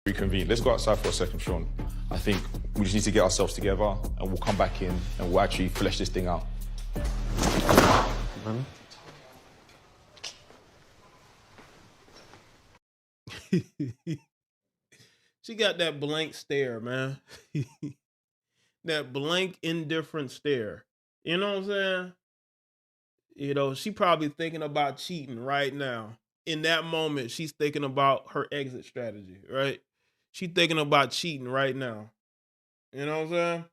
Reconvene. Let's go outside for a second, Sean. I think we just need to get ourselves together and we'll come back in and we'll actually flesh this thing out. She got that blank stare, man. That blank, indifferent stare. You know what I'm saying? You know, she probably thinking about cheating right now. In that moment, she's thinking about her exit strategy, right? She's thinking about cheating right now. You know what I'm saying?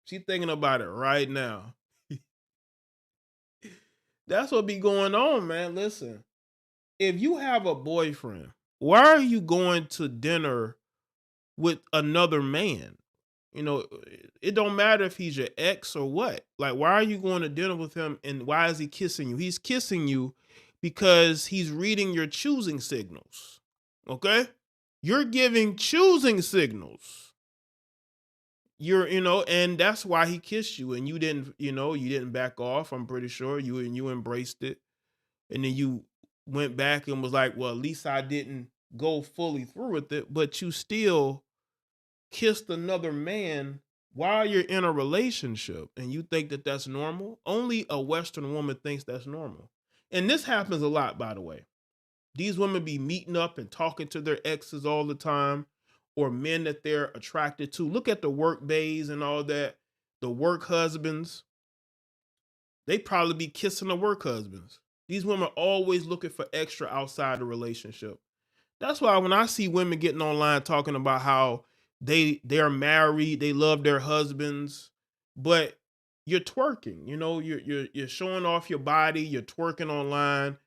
She's thinking about it right now. That's what be going on, man. Listen, if you have a boyfriend, why are you going to dinner with another man? You know, it don't matter if he's your ex or what. Like, why are you going to dinner with him and why is he kissing you? He's kissing you because he's reading your choosing signals. Okay? You're giving choosing signals. And that's why he kissed you and you didn't back off. I'm pretty sure you embraced it. And then you went back and was like, well, at least I didn't go fully through with it, but you still kissed another man while you're in a relationship and you think that that's normal. Only a Western woman thinks that's normal. And this happens a lot, by the way. These women be meeting up and talking to their exes all the time, or men that they're attracted to. Look at the work bays and all that. The work husbands, they probably be kissing the work husbands. These women are always looking for extra outside the relationship. That's why when I see women getting online talking about how they're married, they love their husbands, but you're twerking, you're showing off your body, you're twerking online.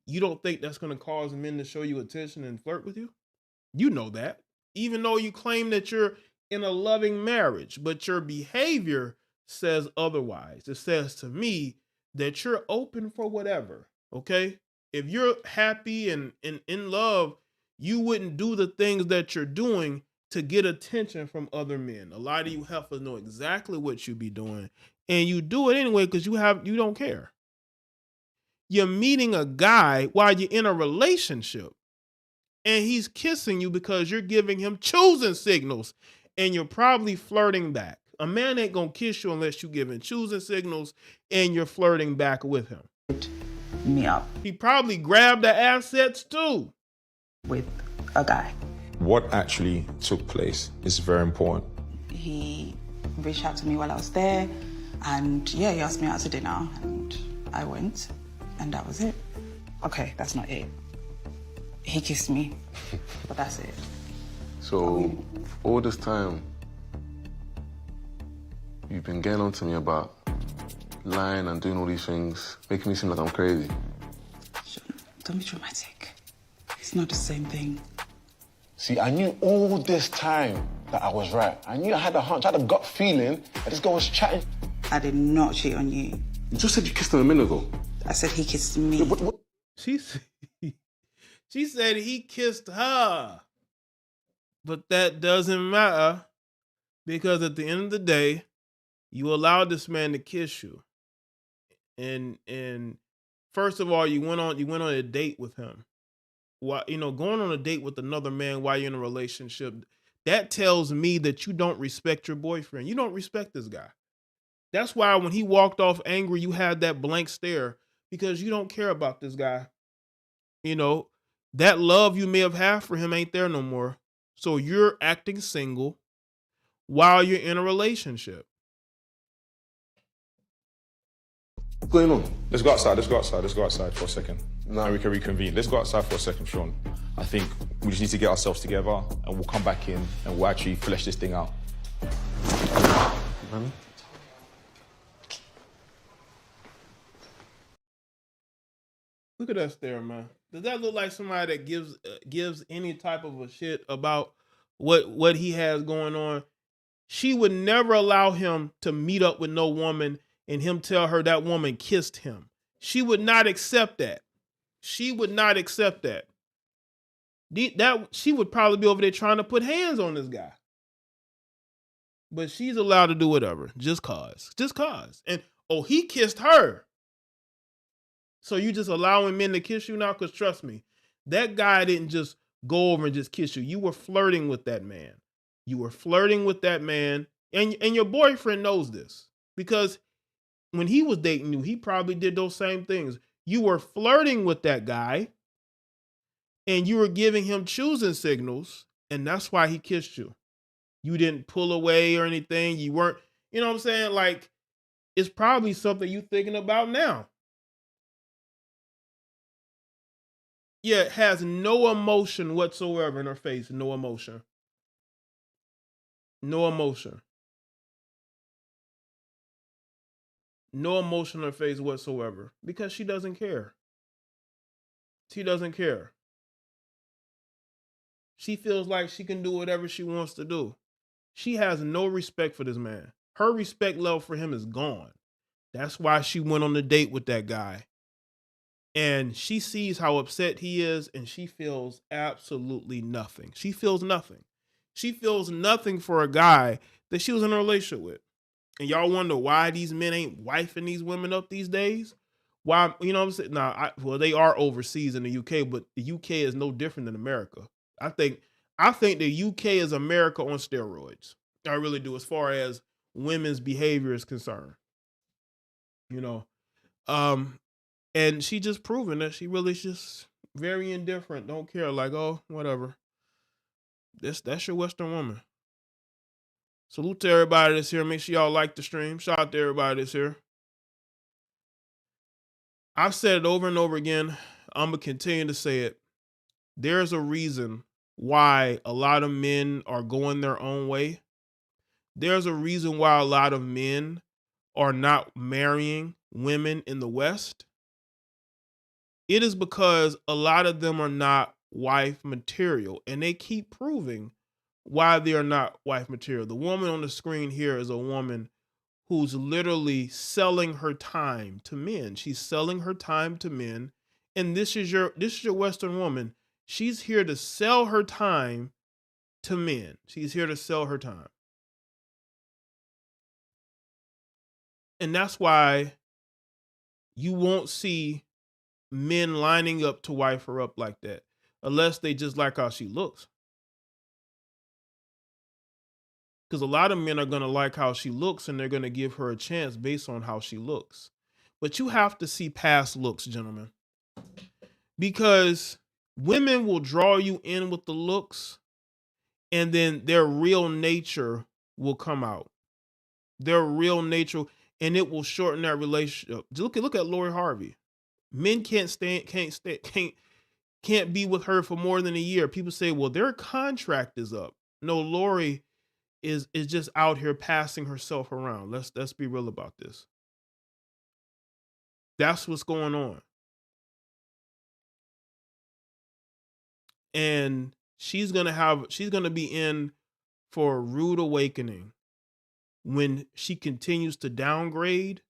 You don't think that's going to cause men to show you attention and flirt with you? You know that. Even though you claim that you're in a loving marriage, but your behavior says otherwise. It says to me that you're open for whatever, okay? If you're happy and in love, you wouldn't do the things that you're doing to get attention from other men. A lot of you heifers know exactly what you be doing, and you do it anyway because you don't care. You're meeting a guy while you're in a relationship, and he's kissing you because you're giving him choosing signals, and you're probably flirting back. A man ain't gonna kiss you unless you're giving choosing signals and you're flirting back with him. Me up He probably grabbed the assets too. with a guy. What actually took place is very important. He reached out to me while I was there, and he asked me out to dinner, and I went, and that was it. Okay, that's not it. He kissed me, but that's it. So, all this time, you've been getting on to me about lying and doing all these things, making me seem like I'm crazy. Don't be dramatic. It's not the same thing. See, I knew all this time that I was right. I knew I had a hunch, I had a gut feeling that this girl was chatting. I did not cheat on you. You just said you kissed him a minute ago. I said he kissed me. What? She said he kissed her. But that doesn't matter because at the end of the day, you allowed this man to kiss you. And first of all, you went on a date with him. Why, going on a date with another man while you're in a relationship, that tells me that you don't respect your boyfriend. You don't respect this guy. That's why when he walked off angry, you had that blank stare because you don't care about this guy. That love you may have had for him ain't there no more. So you're acting single while you're in a relationship. What's going on? Let's go outside. Let's go outside. Let's go outside for a second. And we can reconvene. Let's go outside for a second, Sean. I think we just need to get ourselves together and we'll come back in and we'll actually flesh this thing out. Man. Look at that stare, man. Does that look like somebody that gives any type of a shit about what he has going on? She would never allow him to meet up with no woman and him tell her that woman kissed him. She would not accept that. She would not accept that. She would probably be over there trying to put hands on this guy. But she's allowed to do whatever, just cause. Just cause. And, oh, he kissed her. So you just allowing men to kiss you now? Because trust me, that guy didn't just go over and just kiss you. You were flirting with that man. You were flirting with that man. And your boyfriend knows this. Because when he was dating you, he probably did those same things. You were flirting with that guy. And you were giving him choosing signals. And that's why he kissed you. You didn't pull away or anything. You weren't, you know what I'm saying? Like, it's probably something you're thinking about now. Yeah, has no emotion whatsoever in her face. No emotion. No emotion. No emotion in her face whatsoever. Because she doesn't care. She doesn't care. She feels like she can do whatever she wants to do. She has no respect for this man. Her respect level for him is gone. That's why she went on the date with that guy. And she sees how upset he is, and she feels absolutely nothing. She feels nothing. She feels nothing for a guy that she was in a relationship with. And y'all wonder why these men ain't wifing these women up these days? Why, you know what I'm saying? Nah, well, they are overseas in the UK, but the UK is no different than America. I think the UK is America on steroids. I really do, as far as women's behavior is concerned. You know, and she just proven that she really is just very indifferent. Don't care. Like, oh, whatever. That's your Western woman. Salute to everybody that's here. Make sure y'all like the stream. Shout out to everybody that's here. I've said it over and over again. I'm going to continue to say it. There's a reason why a lot of men are going their own way. There's a reason why a lot of men are not marrying women in the West. It is because a lot of them are not wife material, and they keep proving why they are not wife material. The woman on the screen here is a woman who's literally selling her time to men. She's selling her time to men, and this is your Western woman. She's here to sell her time to men. She's here to sell her time. And that's why you won't see men lining up to wife her up like that, unless they just like how she looks. Because a lot of men are going to like how she looks, and they're going to give her a chance based on how she looks. But you have to see past looks, gentlemen. Because women will draw you in with the looks, and then their real nature will come out. Their real nature, and it will shorten that relationship. Look at Lori Harvey. Men can't be with her for more than a year. People say, well, their contract is up. No, Lori is just out here passing herself around. Let's be real about this. That's what's going on. And she's gonna be in for a rude awakening when she continues to downgrade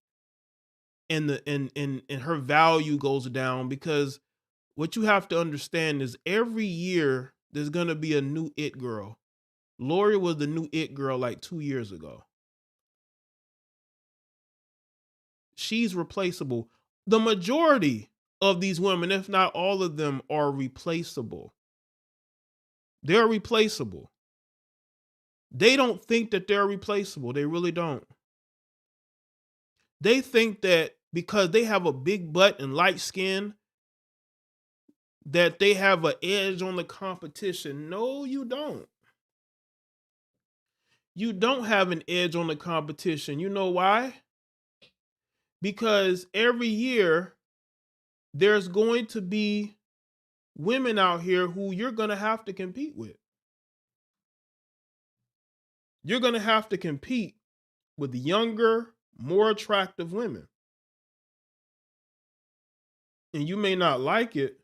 and her value goes down, because what you have to understand is every year there's gonna be a new it girl. Lori was the new it girl like 2 years ago. She's replaceable. The majority of these women, if not all of them, are replaceable. They're replaceable. They don't think that they're replaceable. They really don't. They think that because they have a big butt and light skin, that they have an edge on the competition. No, you don't. you don't have an edge on the competition. You know why? Because every year there's going to be women out here who you're going to have to compete with. You're going to have to compete with younger, more attractive women. And you may not like it,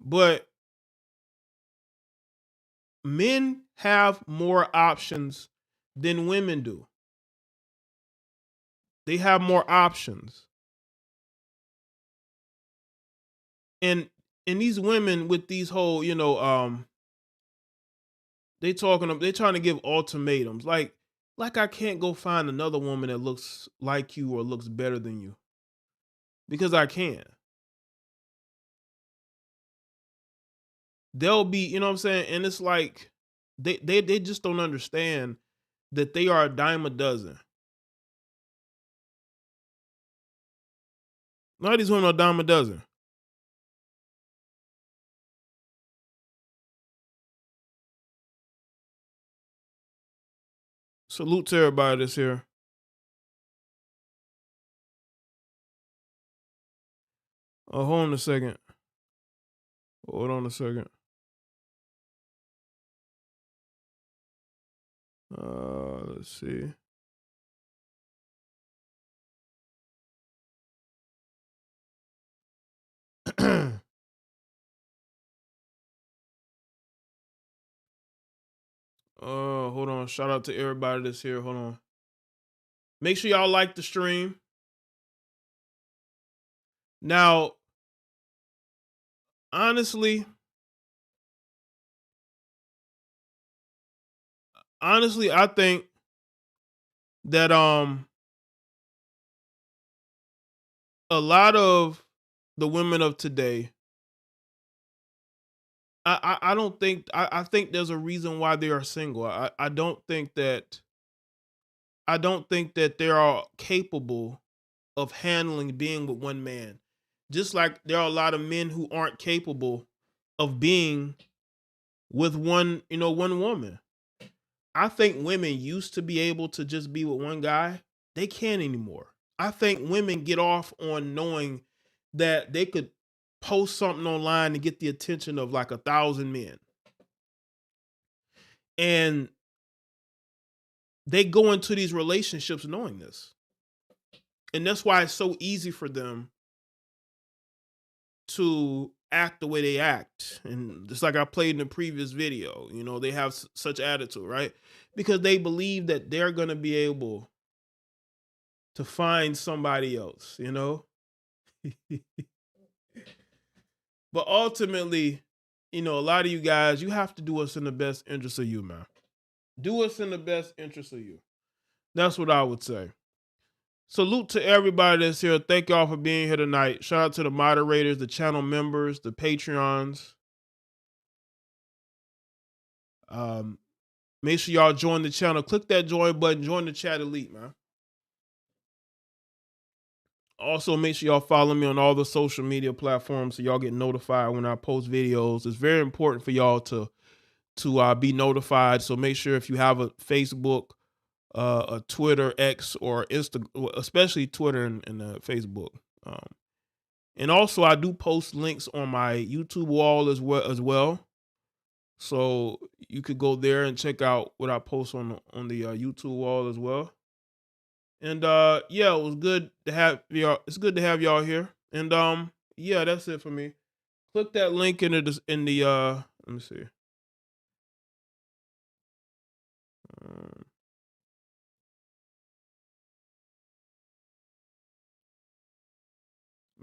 but men have more options than women do. They have more options. And these women with these whole, they trying to give ultimatums. Like I can't go find another woman that looks like you or looks better than you. Because I can. They'll be, you know what I'm saying? And it's like they just don't understand that they are a dime a dozen. None of these women are a dime a dozen. Salute to everybody that's here. Oh, hold on a second. Hold on a second. Let's see. Hold on. Shout out to everybody that's here. Hold on. Make sure y'all like the stream. Now, honestly, I think that a lot of the women of today, I don't think I think there's a reason why they are single. I don't think that they are capable of handling being with one man. Just like there are a lot of men who aren't capable of being with one woman. I think women used to be able to just be with one guy. They can't anymore. I think women get off on knowing that they could post something online and get the attention of like 1,000 men. And they go into these relationships knowing this. And that's why it's so easy for them to act the way they act. And just like I played in the previous video, they have such attitude, right? Because they believe that they're going to be able to find somebody else, But ultimately, a lot of you guys, you have to do what's in the best interest of you, man. Do what's in the best interest of you. That's what I would say. Salute to everybody that's here. Thank y'all for being here tonight. Shout out to the moderators, the channel members, the Patreons. Make sure y'all join the channel. Click that join button. Join the chat elite, man. Also, make sure y'all follow me on all the social media platforms so y'all get notified when I post videos. It's very important for y'all to be notified. So make sure if you have a Facebook, a Twitter, X, or Instagram, especially Twitter and Facebook. And also, I do post links on my YouTube wall as well. So you could go there and check out what I post on the YouTube wall as well. And yeah, it was good to have y'all. It's good to have y'all here. And yeah, that's it for me. Click that link in the let me see.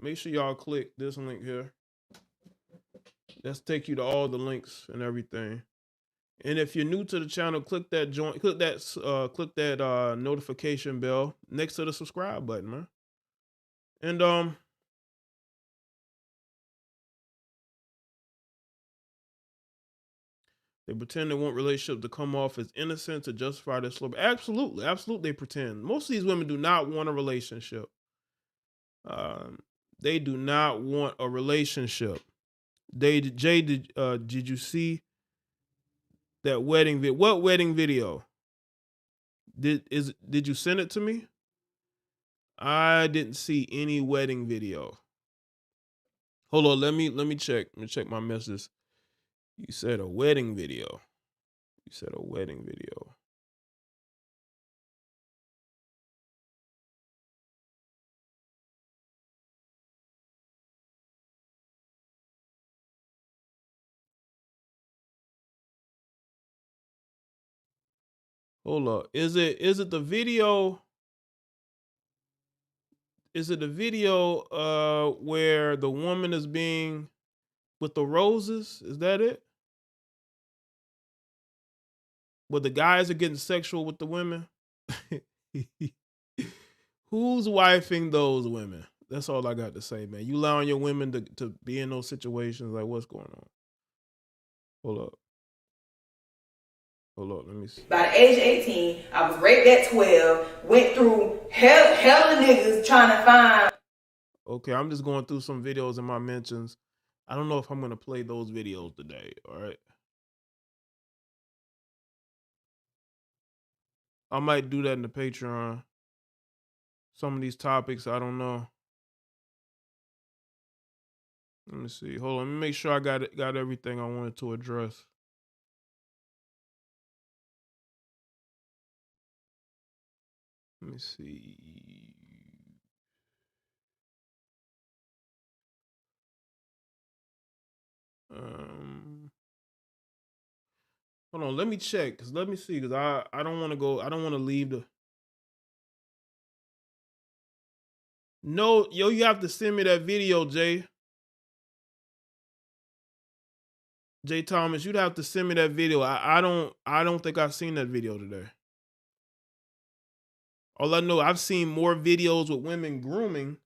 Make sure y'all click this link here. That's take you to all the links and everything. And if you're new to the channel, click that notification bell next to the subscribe button, man. And they pretend they want relationship to come off as innocent to justify their slope. Absolutely, they pretend. Most of these women do not want a relationship. They do not want a relationship. Jay, did you see That wedding video. What wedding video? Did you send it to me? I didn't see any wedding video. Hold on, let me check. Let me check my messages. You said a wedding video. You said a wedding video. Hold up. Is it the video? Is it the video where the woman is being with the roses? Is that it? Where the guys are getting sexual with the women? Who's wifing those women? That's all I got to say, man. You allowing your women to be in those situations? Like, what's going on? Hold up. Hold up, let me see. By the age of 18, I was raped at 12, went through hell of niggas trying to find. Okay, I'm just going through some videos in my mentions. I don't know if I'm going to play those videos today, all right? I might do that in the Patreon. Some of these topics, I don't know. Let me see. Hold on, let me make sure I got everything I wanted to address. Let me see. Hold on, let me check. Let me see, because I don't want to go. I don't want to leave the. No, yo, you have to send me that video, Jay. Jay Thomas, you'd have to send me that video. I don't think I've seen that video today. All I know, I've seen more videos with women grooming,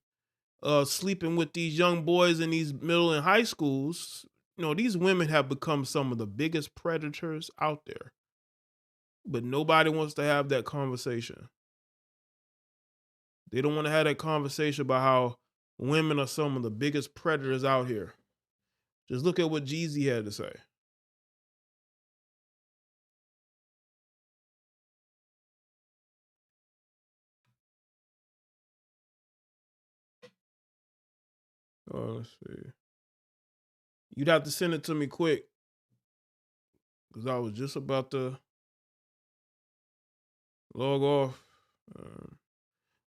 sleeping with these young boys in these middle and high schools. You know, these women have become some of the biggest predators out there. But nobody wants to have that conversation. They don't want to have that conversation about how women are some of the biggest predators out here. Just look at what Jeezy had to say. Oh, let's see. You'd have to send it to me quick, because I was just about to log off.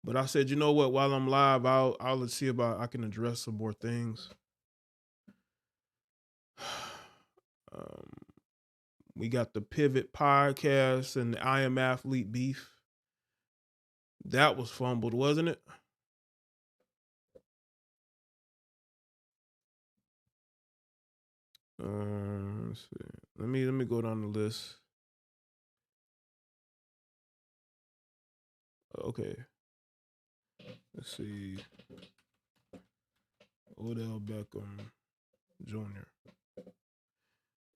But I said, you know what? While I'm live, I'll see about I can address some more things. We got the Pivot podcast and the I Am Athlete beef. That was fumbled, wasn't it? Let's see. Let me go down the list. Okay. Let's see. Odell Beckham Jr.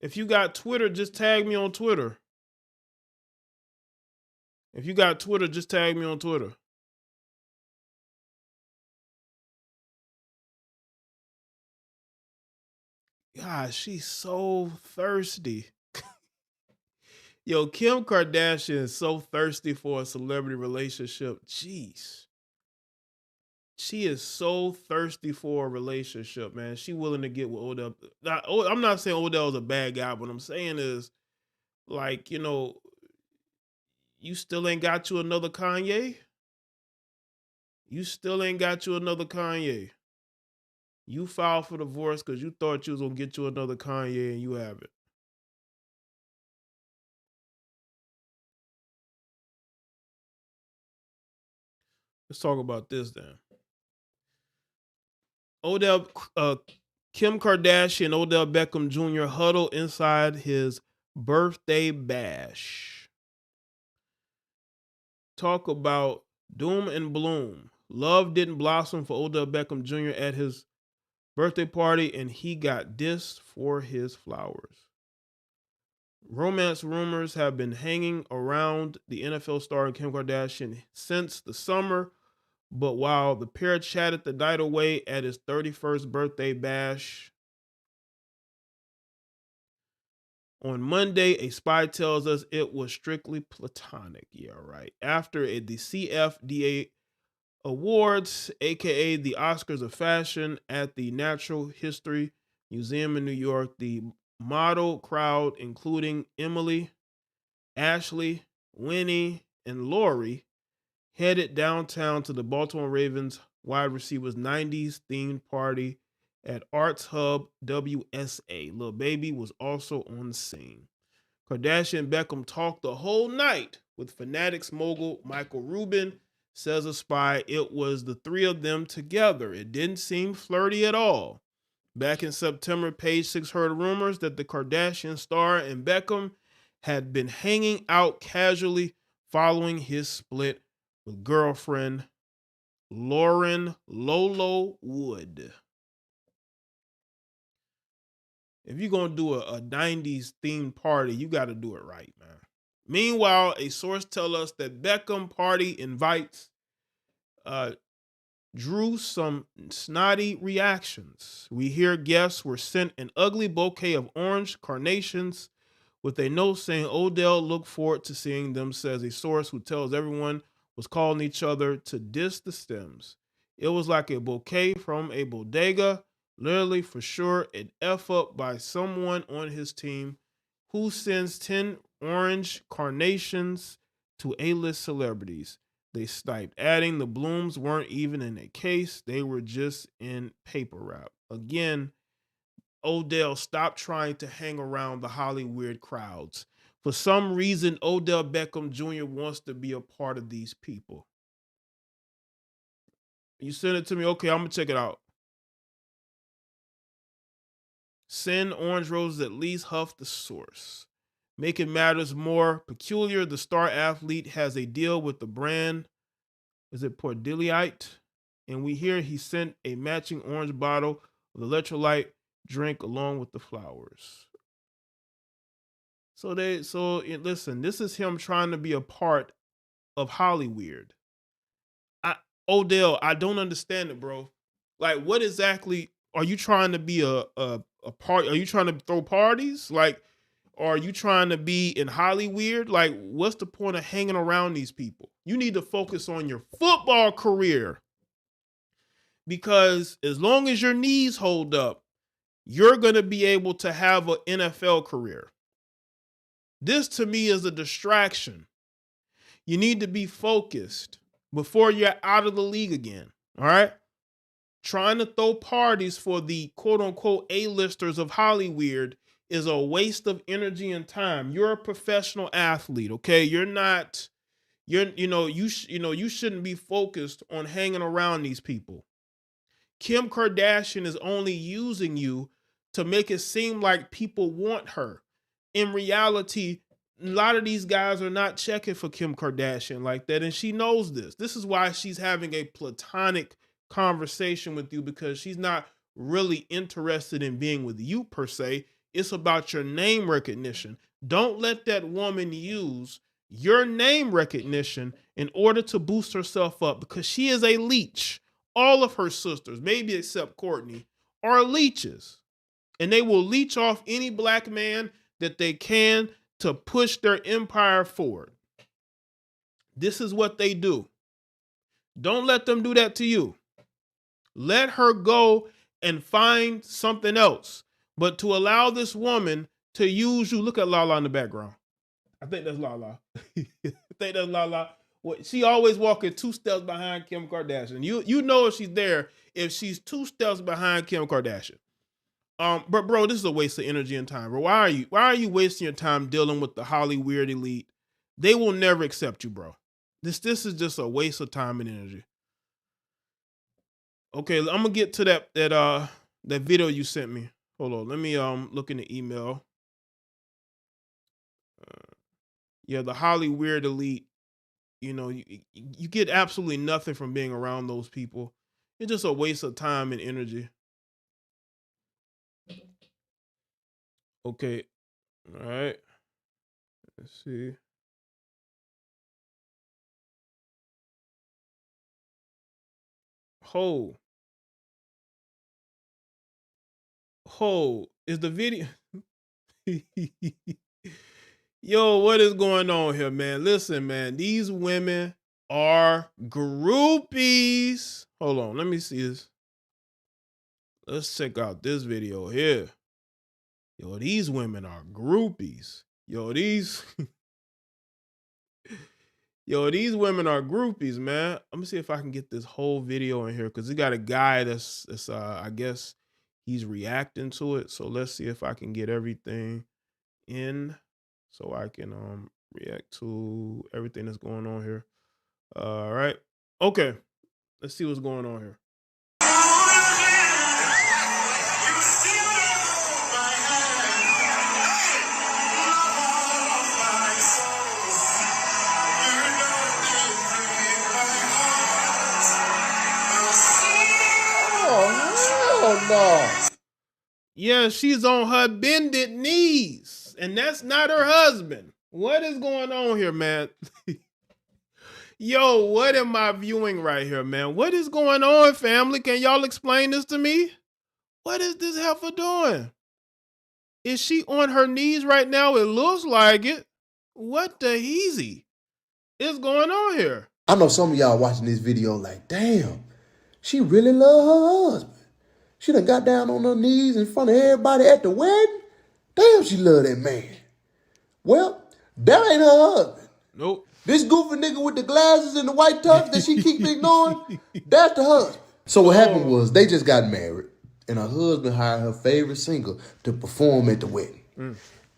If you got Twitter, just tag me on Twitter. If you got Twitter, just tag me on Twitter. God, she's so thirsty. Yo, Kim Kardashian is so thirsty for a celebrity relationship. Jeez. She is so thirsty for a relationship, man. She willing to get with Odell. Now, I'm not saying Odell's a bad guy, but what I'm saying is, like, you know, you still ain't got you another Kanye. You still ain't got you another Kanye. You filed for divorce because you thought you was going to get you another Kanye, and you haven't. Let's talk about this then. Kim Kardashian and Odell Beckham Jr. huddle inside his birthday bash. Talk about doom and bloom. Love didn't blossom for Odell Beckham Jr. at his birthday party, and he got dissed for his flowers. Romance rumors have been hanging around the NFL star Kim Kardashian since the summer, but while the pair chatted the night away at his 31st birthday bash On Monday, a spy tells us it was strictly platonic. Yeah, right. After the CFDA Awards, aka the Oscars of Fashion, at the Natural History Museum in New York, the model crowd, including Emily, Ashley, Winnie, and Lori, headed downtown to the Baltimore Ravens wide receivers 90s themed party at Arts Hub WSA. Lil Baby was also on the scene. Kardashian and Beckham talked the whole night with Fanatics mogul Michael Rubin, says a spy. It was the three of them together. It didn't seem flirty at all. Back in September, Page Six heard rumors that the Kardashian star and Beckham had been hanging out casually following his split with girlfriend Lauren Lolo Wood. If you're going to do a 90s themed party, you got to do it right, man. Meanwhile, a source tells us that Beckham party invites drew some snotty reactions. We hear guests were sent an ugly bouquet of orange carnations with a note saying Odell looked forward to seeing them, says a source who tells everyone was calling each other to diss the stems. It was like a bouquet from a bodega, literally for sure an F up by someone on his team who sends 10 orange carnations to A-list celebrities. They sniped, adding the blooms weren't even in a case. They were just in paper wrap. Again, Odell, stop trying to hang around the Hollywood crowds. For some reason, Odell Beckham Jr. wants to be a part of these people. You send it to me? Okay, I'm going to check it out. Send orange roses, at least huff the source. Making matters more peculiar, the star athlete has a deal with the brand. Is it Pordilite? And we hear he sent a matching orange bottle of electrolyte drink along with the flowers. Listen, this is him trying to be a part of Hollyweird. Odell, I don't understand it, bro. Like, what exactly are you trying to be a part? Are you trying to throw parties? Like, are you trying to be in Hollyweird? Like, what's the point of hanging around these people? You need to focus on your football career. Because as long as your knees hold up, you're going to be able to have an NFL career. This to me is a distraction. You need to be focused before you're out of the league again. All right? Trying to throw parties for the quote unquote A-listers of Hollyweird is a waste of energy and time. You're a professional athlete, okay? You shouldn't be focused on hanging around these people. Kim Kardashian is only using you to make it seem like people want her. In reality, a lot of these guys are not checking for Kim Kardashian like that, and she knows this. This is why she's having a platonic conversation with you, because she's not really interested in being with you per se. It's about your name recognition. Don't let that woman use your name recognition in order to boost herself up, because she is a leech. All of her sisters, maybe except Courtney, are leeches. And they will leech off any black man that they can to push their empire forward. This is what they do. Don't let them do that to you. Let her go and find something else. But to allow this woman to use you, look at Lala in the background. I think that's Lala. Well, she always walking 2 steps behind Kim Kardashian. You know if she's there, if she's 2 steps behind Kim Kardashian. But bro, this is a waste of energy and time. Bro, why are you wasting your time dealing with the Hollyweird elite? They will never accept you, bro. This is just a waste of time and energy. Okay, I'm gonna get to that video you sent me. Hold on, let me look in the email. Yeah, the Hollyweird elite. You know, you get absolutely nothing from being around those people. It's just a waste of time and energy. Okay. All right. Let's see. Ho. Is the video Yo, what is going on here, man? Listen, man, these women are groupies. Hold on, let me see this. Let's check out this video here. Yo, these women are groupies. Yo, these these women are groupies, man. Let me see if I can get this whole video in here because we got a guy that's I guess he's reacting to it. So let's see if I can get everything in so I can react to everything that's going on here. All right. Okay. Let's see what's going on here. Oh, no. Yeah, she's on her bended knees, and that's not her husband. What is going on here, man? Yo, what am I viewing right here, man? What is going on, family? Can y'all explain this to me? What is this heifer doing? Is she on her knees right now? It looks like it. What the heezy is going on here? I know some of y'all watching this video like, damn, she really love her husband. She done got down on her knees in front of everybody at the wedding. Damn, she love that man. Well, that ain't her husband. Nope. This goofy nigga with the glasses and the white tux that she keep ignoring, that's the husband. So what happened was they just got married and her husband hired her favorite singer to perform at the wedding.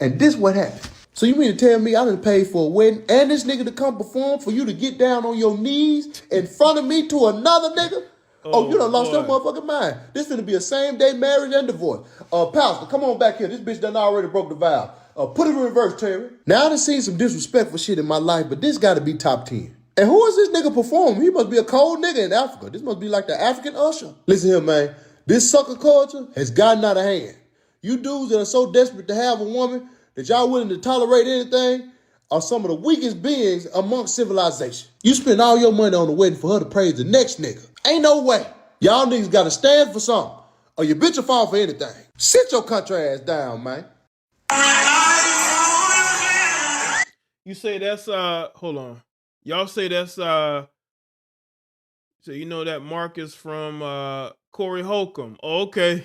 And this what happened. So you mean to tell me I done paid for a wedding and this nigga to come perform for you to get down on your knees in front of me to another nigga? Oh, you done lost your motherfucking mind. This finna be a same-day marriage and divorce. Pastor, come on back here. This bitch done already broke the vow. Put it in reverse, Terry. Now, I done seen some disrespectful shit in my life, but this gotta be top 10. And who is this nigga performing? He must be a cold nigga in Africa. This must be like the African usher. Listen here, man. This sucker culture has gotten out of hand. You dudes that are so desperate to have a woman that y'all willing to tolerate anything are some of the weakest beings amongst civilization. You spend all your money on the wedding for her to praise the next nigga. Ain't no way. Y'all niggas gotta stand for something, or your bitch will fall for anything. Sit your country ass down, man. You say that's hold on. Y'all say that's so you know that Marcus from Corey Holcomb. Oh, okay.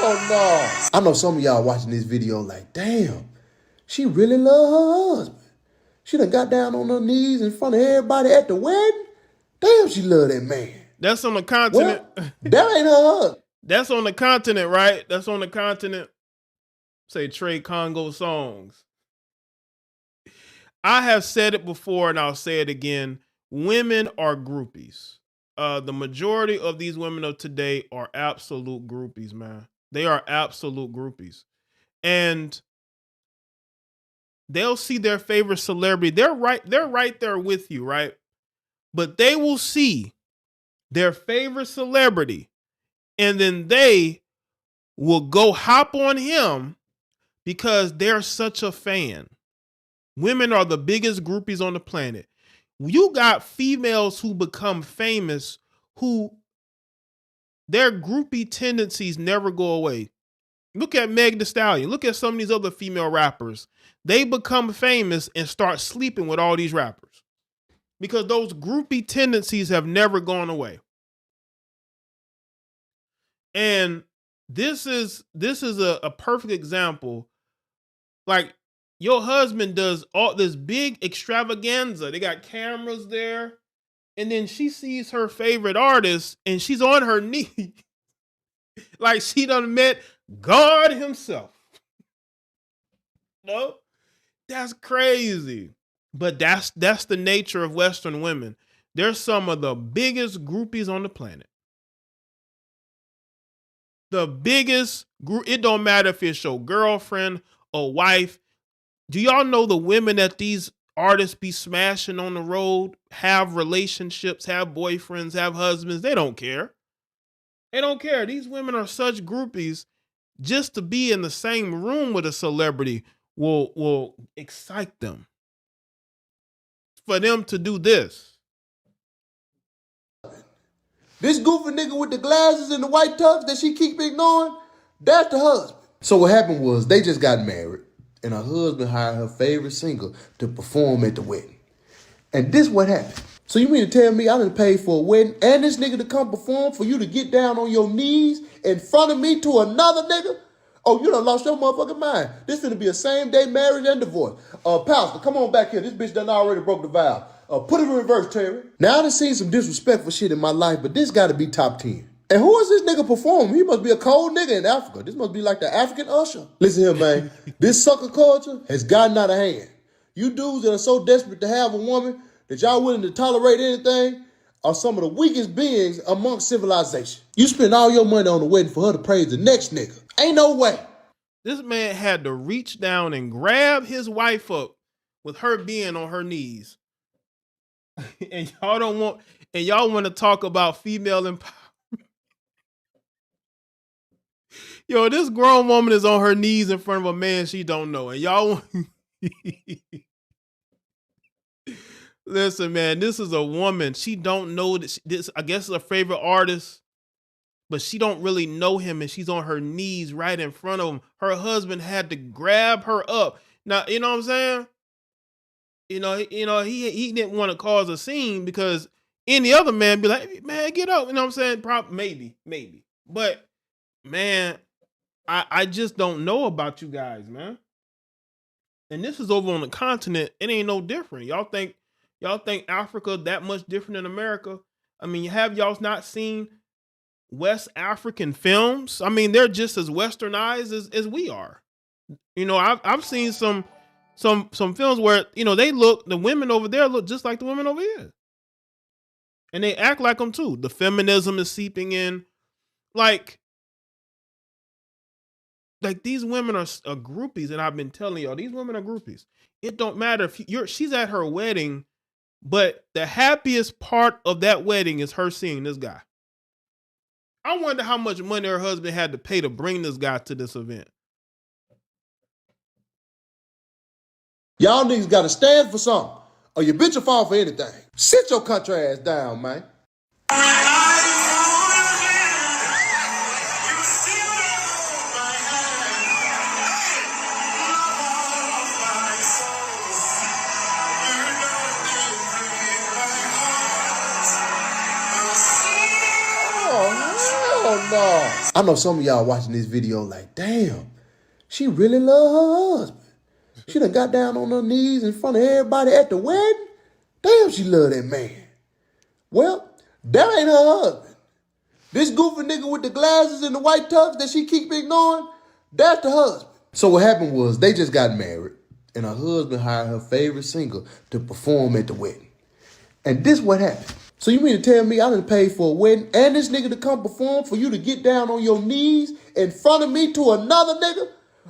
Oh, no. I know some of y'all watching this video like, damn, she really love her husband. She done got down on her knees in front of everybody at the wedding. Damn, she love that man. That's on the continent. Well, that ain't her husband. That's on the continent, right? That's on the continent. Say Trey Congo songs. I have said it before and I'll say it again. Women are groupies. The majority of these women of today are absolute groupies, man. They are absolute groupies. And they'll see their favorite celebrity. They're right there with you, right? But they will see their favorite celebrity and then they will go hop on him because they're such a fan. Women are the biggest groupies on the planet. You got females who become famous who their groupie tendencies never go away. Look at Meg Thee Stallion. Look at some of these other female rappers. They become famous and start sleeping with all these rappers because those groupie tendencies have never gone away. And this is a perfect example. Like, your husband does all this big extravaganza. They got cameras there. And then she sees her favorite artist and she's on her knee. Like she done met God himself. No, that's crazy. But that's the nature of Western women. They're some of the biggest groupies on the planet. The biggest group. It don't matter if it's your girlfriend or wife. Do y'all know the women that these artists be smashing on the road, have relationships, have boyfriends, have husbands? They don't care. They don't care. These women are such groupies. just to be in the same room with a celebrity will excite them. For them to do this. This goofy nigga with the glasses and the white tux that she keep ignoring, that's the husband. So what happened was they just got married and her husband hired her favorite singer to perform at the wedding. And this what happened. So you mean to tell me I done paid for a wedding and this nigga to come perform for you to get down on your knees in front of me to another nigga? Oh, you done lost your motherfucking mind. This finna be a same-day marriage and divorce. Pastor, come on back here. This bitch done already broke the vow. Put it in reverse, Terry. Now, I done seen some disrespectful shit in my life, but this gotta be top 10. And who is this nigga performing? He must be a cold nigga in Africa. This must be like the African usher. Listen here, man. This sucker culture has gotten out of hand. You dudes that are so desperate to have a woman that y'all willing to tolerate anything are some of the weakest beings amongst civilization. You spend all your money on the wedding for her to praise the next nigga. Ain't no way. This man had to reach down and grab his wife up with her being on her knees. And y'all want to talk about female empowerment. Yo, this grown woman is on her knees in front of a man she don't know. And y'all listen, man, this is a woman. She don't know this, I guess, is a favorite artist, but she don't really know him, and she's on her knees right in front of him. Her husband had to grab her up. Now, you know what I'm saying? He didn't want to cause a scene because any other man be like, man, get up. You know what I'm saying? Maybe. But man, I just don't know about you guys, man. And this is over on the continent. It ain't no different. Y'all think Africa that much different than America? I mean, have y'all not seen West African films? I mean, they're just as westernized as we are. You know, I've seen some films where, the women over there look just like the women over here. And they act like them too. The feminism is seeping in. Like these women are groupies, and I've been telling y'all, these women are groupies. It don't matter if she's at her wedding, but the happiest part of that wedding is her seeing this guy. I wonder how much money her husband had to pay to bring this guy to this event. Y'all niggas gotta stand for something, or your bitch will fall for anything. Sit your country ass down, man. Oh, no. I know some of y'all watching this video like, damn, she really love her husband. She done got down on her knees in front of everybody at the wedding. Damn, she love that man. Well, that ain't her husband. This goofy nigga with the glasses and the white tux that she keep ignoring, that's the husband. So what happened was they just got married and her husband hired her favorite singer to perform at the wedding. And this what happened. So you mean to tell me I done paid for a wedding and this nigga to come perform for you to get down on your knees in front of me to another nigga?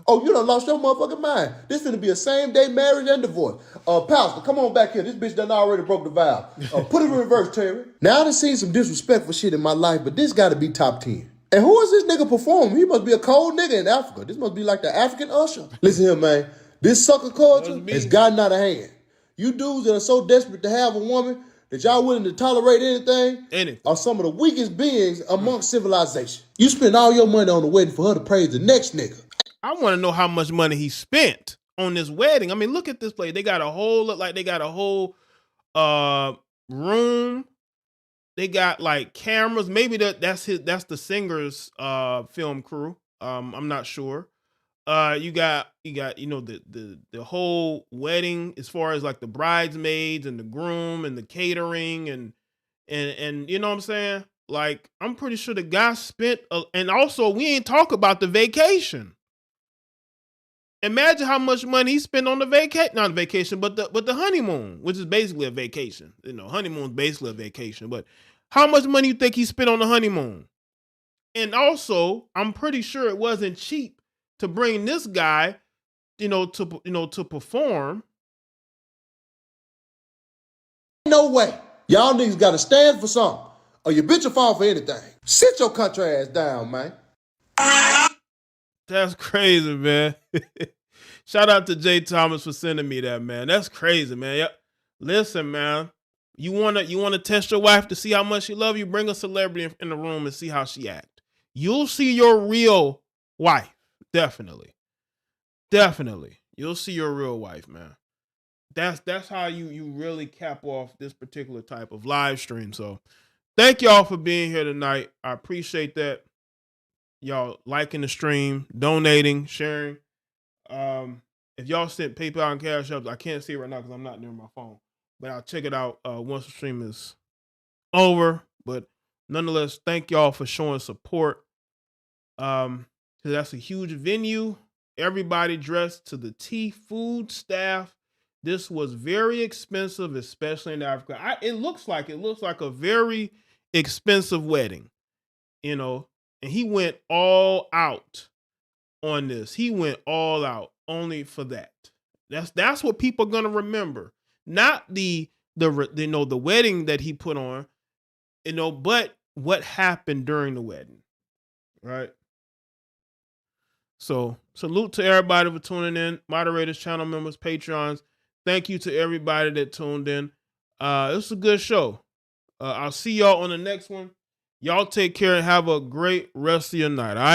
Oh, you done lost your motherfucking mind. This finna be a same-day marriage and divorce. Pastor, come on back here. This bitch done already broke the vow. Put it in reverse, Terry. Now, I done seen some disrespectful shit in my life, but this gotta be top 10. And who is this nigga performing? He must be a cold nigga in Africa. This must be like the African usher. Listen here, man. This sucker culture has gotten out of hand. You dudes that are so desperate to have a woman that y'all willing to tolerate anything are some of the weakest beings amongst civilization. You spend all your money on the wedding for her to praise the next nigga. I want to know how much money he spent on this wedding. I mean, look at this place. They got a whole room. They got like cameras. Maybe that's the singer's film crew. I'm not sure. You got the whole wedding as far as like the bridesmaids and the groom and the catering and you know what I'm saying? Like, I'm pretty sure the guy spent and also we ain't talk about the vacation. Imagine how much money he spent on the vacation, not the vacation, but the honeymoon, which is basically a vacation. You know, honeymoon's basically a vacation, but how much money you think he spent on the honeymoon? And also, I'm pretty sure it wasn't cheap to bring this guy, to perform. No way. Y'all niggas gotta stand for something, or your bitch will fall for anything. Sit your country ass down, man. That's crazy, man. Shout out to Jay Thomas for sending me that, man. That's crazy, man. Yep. Listen, man. You wanna test your wife to see how much she love you? Bring a celebrity in the room and see how she act. You'll see your real wife. Definitely. Definitely. You'll see your real wife, man. That's how you really cap off this particular type of live stream. So thank y'all for being here tonight. I appreciate that. Y'all liking the stream, donating, sharing. If y'all sent PayPal and Cash Apps, I can't see it right now because I'm not near my phone. But I'll check it out once the stream is over. But nonetheless, thank y'all for showing support. 'Cause that's a huge venue. Everybody dressed to the T. Food staff. This was very expensive, especially in Africa. It looks like a very expensive wedding, you know. And he went all out on this. He went all out only for that. That's what people are gonna remember. Not the wedding that he put on, but what happened during the wedding, right? So salute to everybody for tuning in, moderators, channel members, Patreons. Thank you to everybody that tuned in. It was a good show. I'll see y'all on the next one. Y'all take care and have a great rest of your night. All right.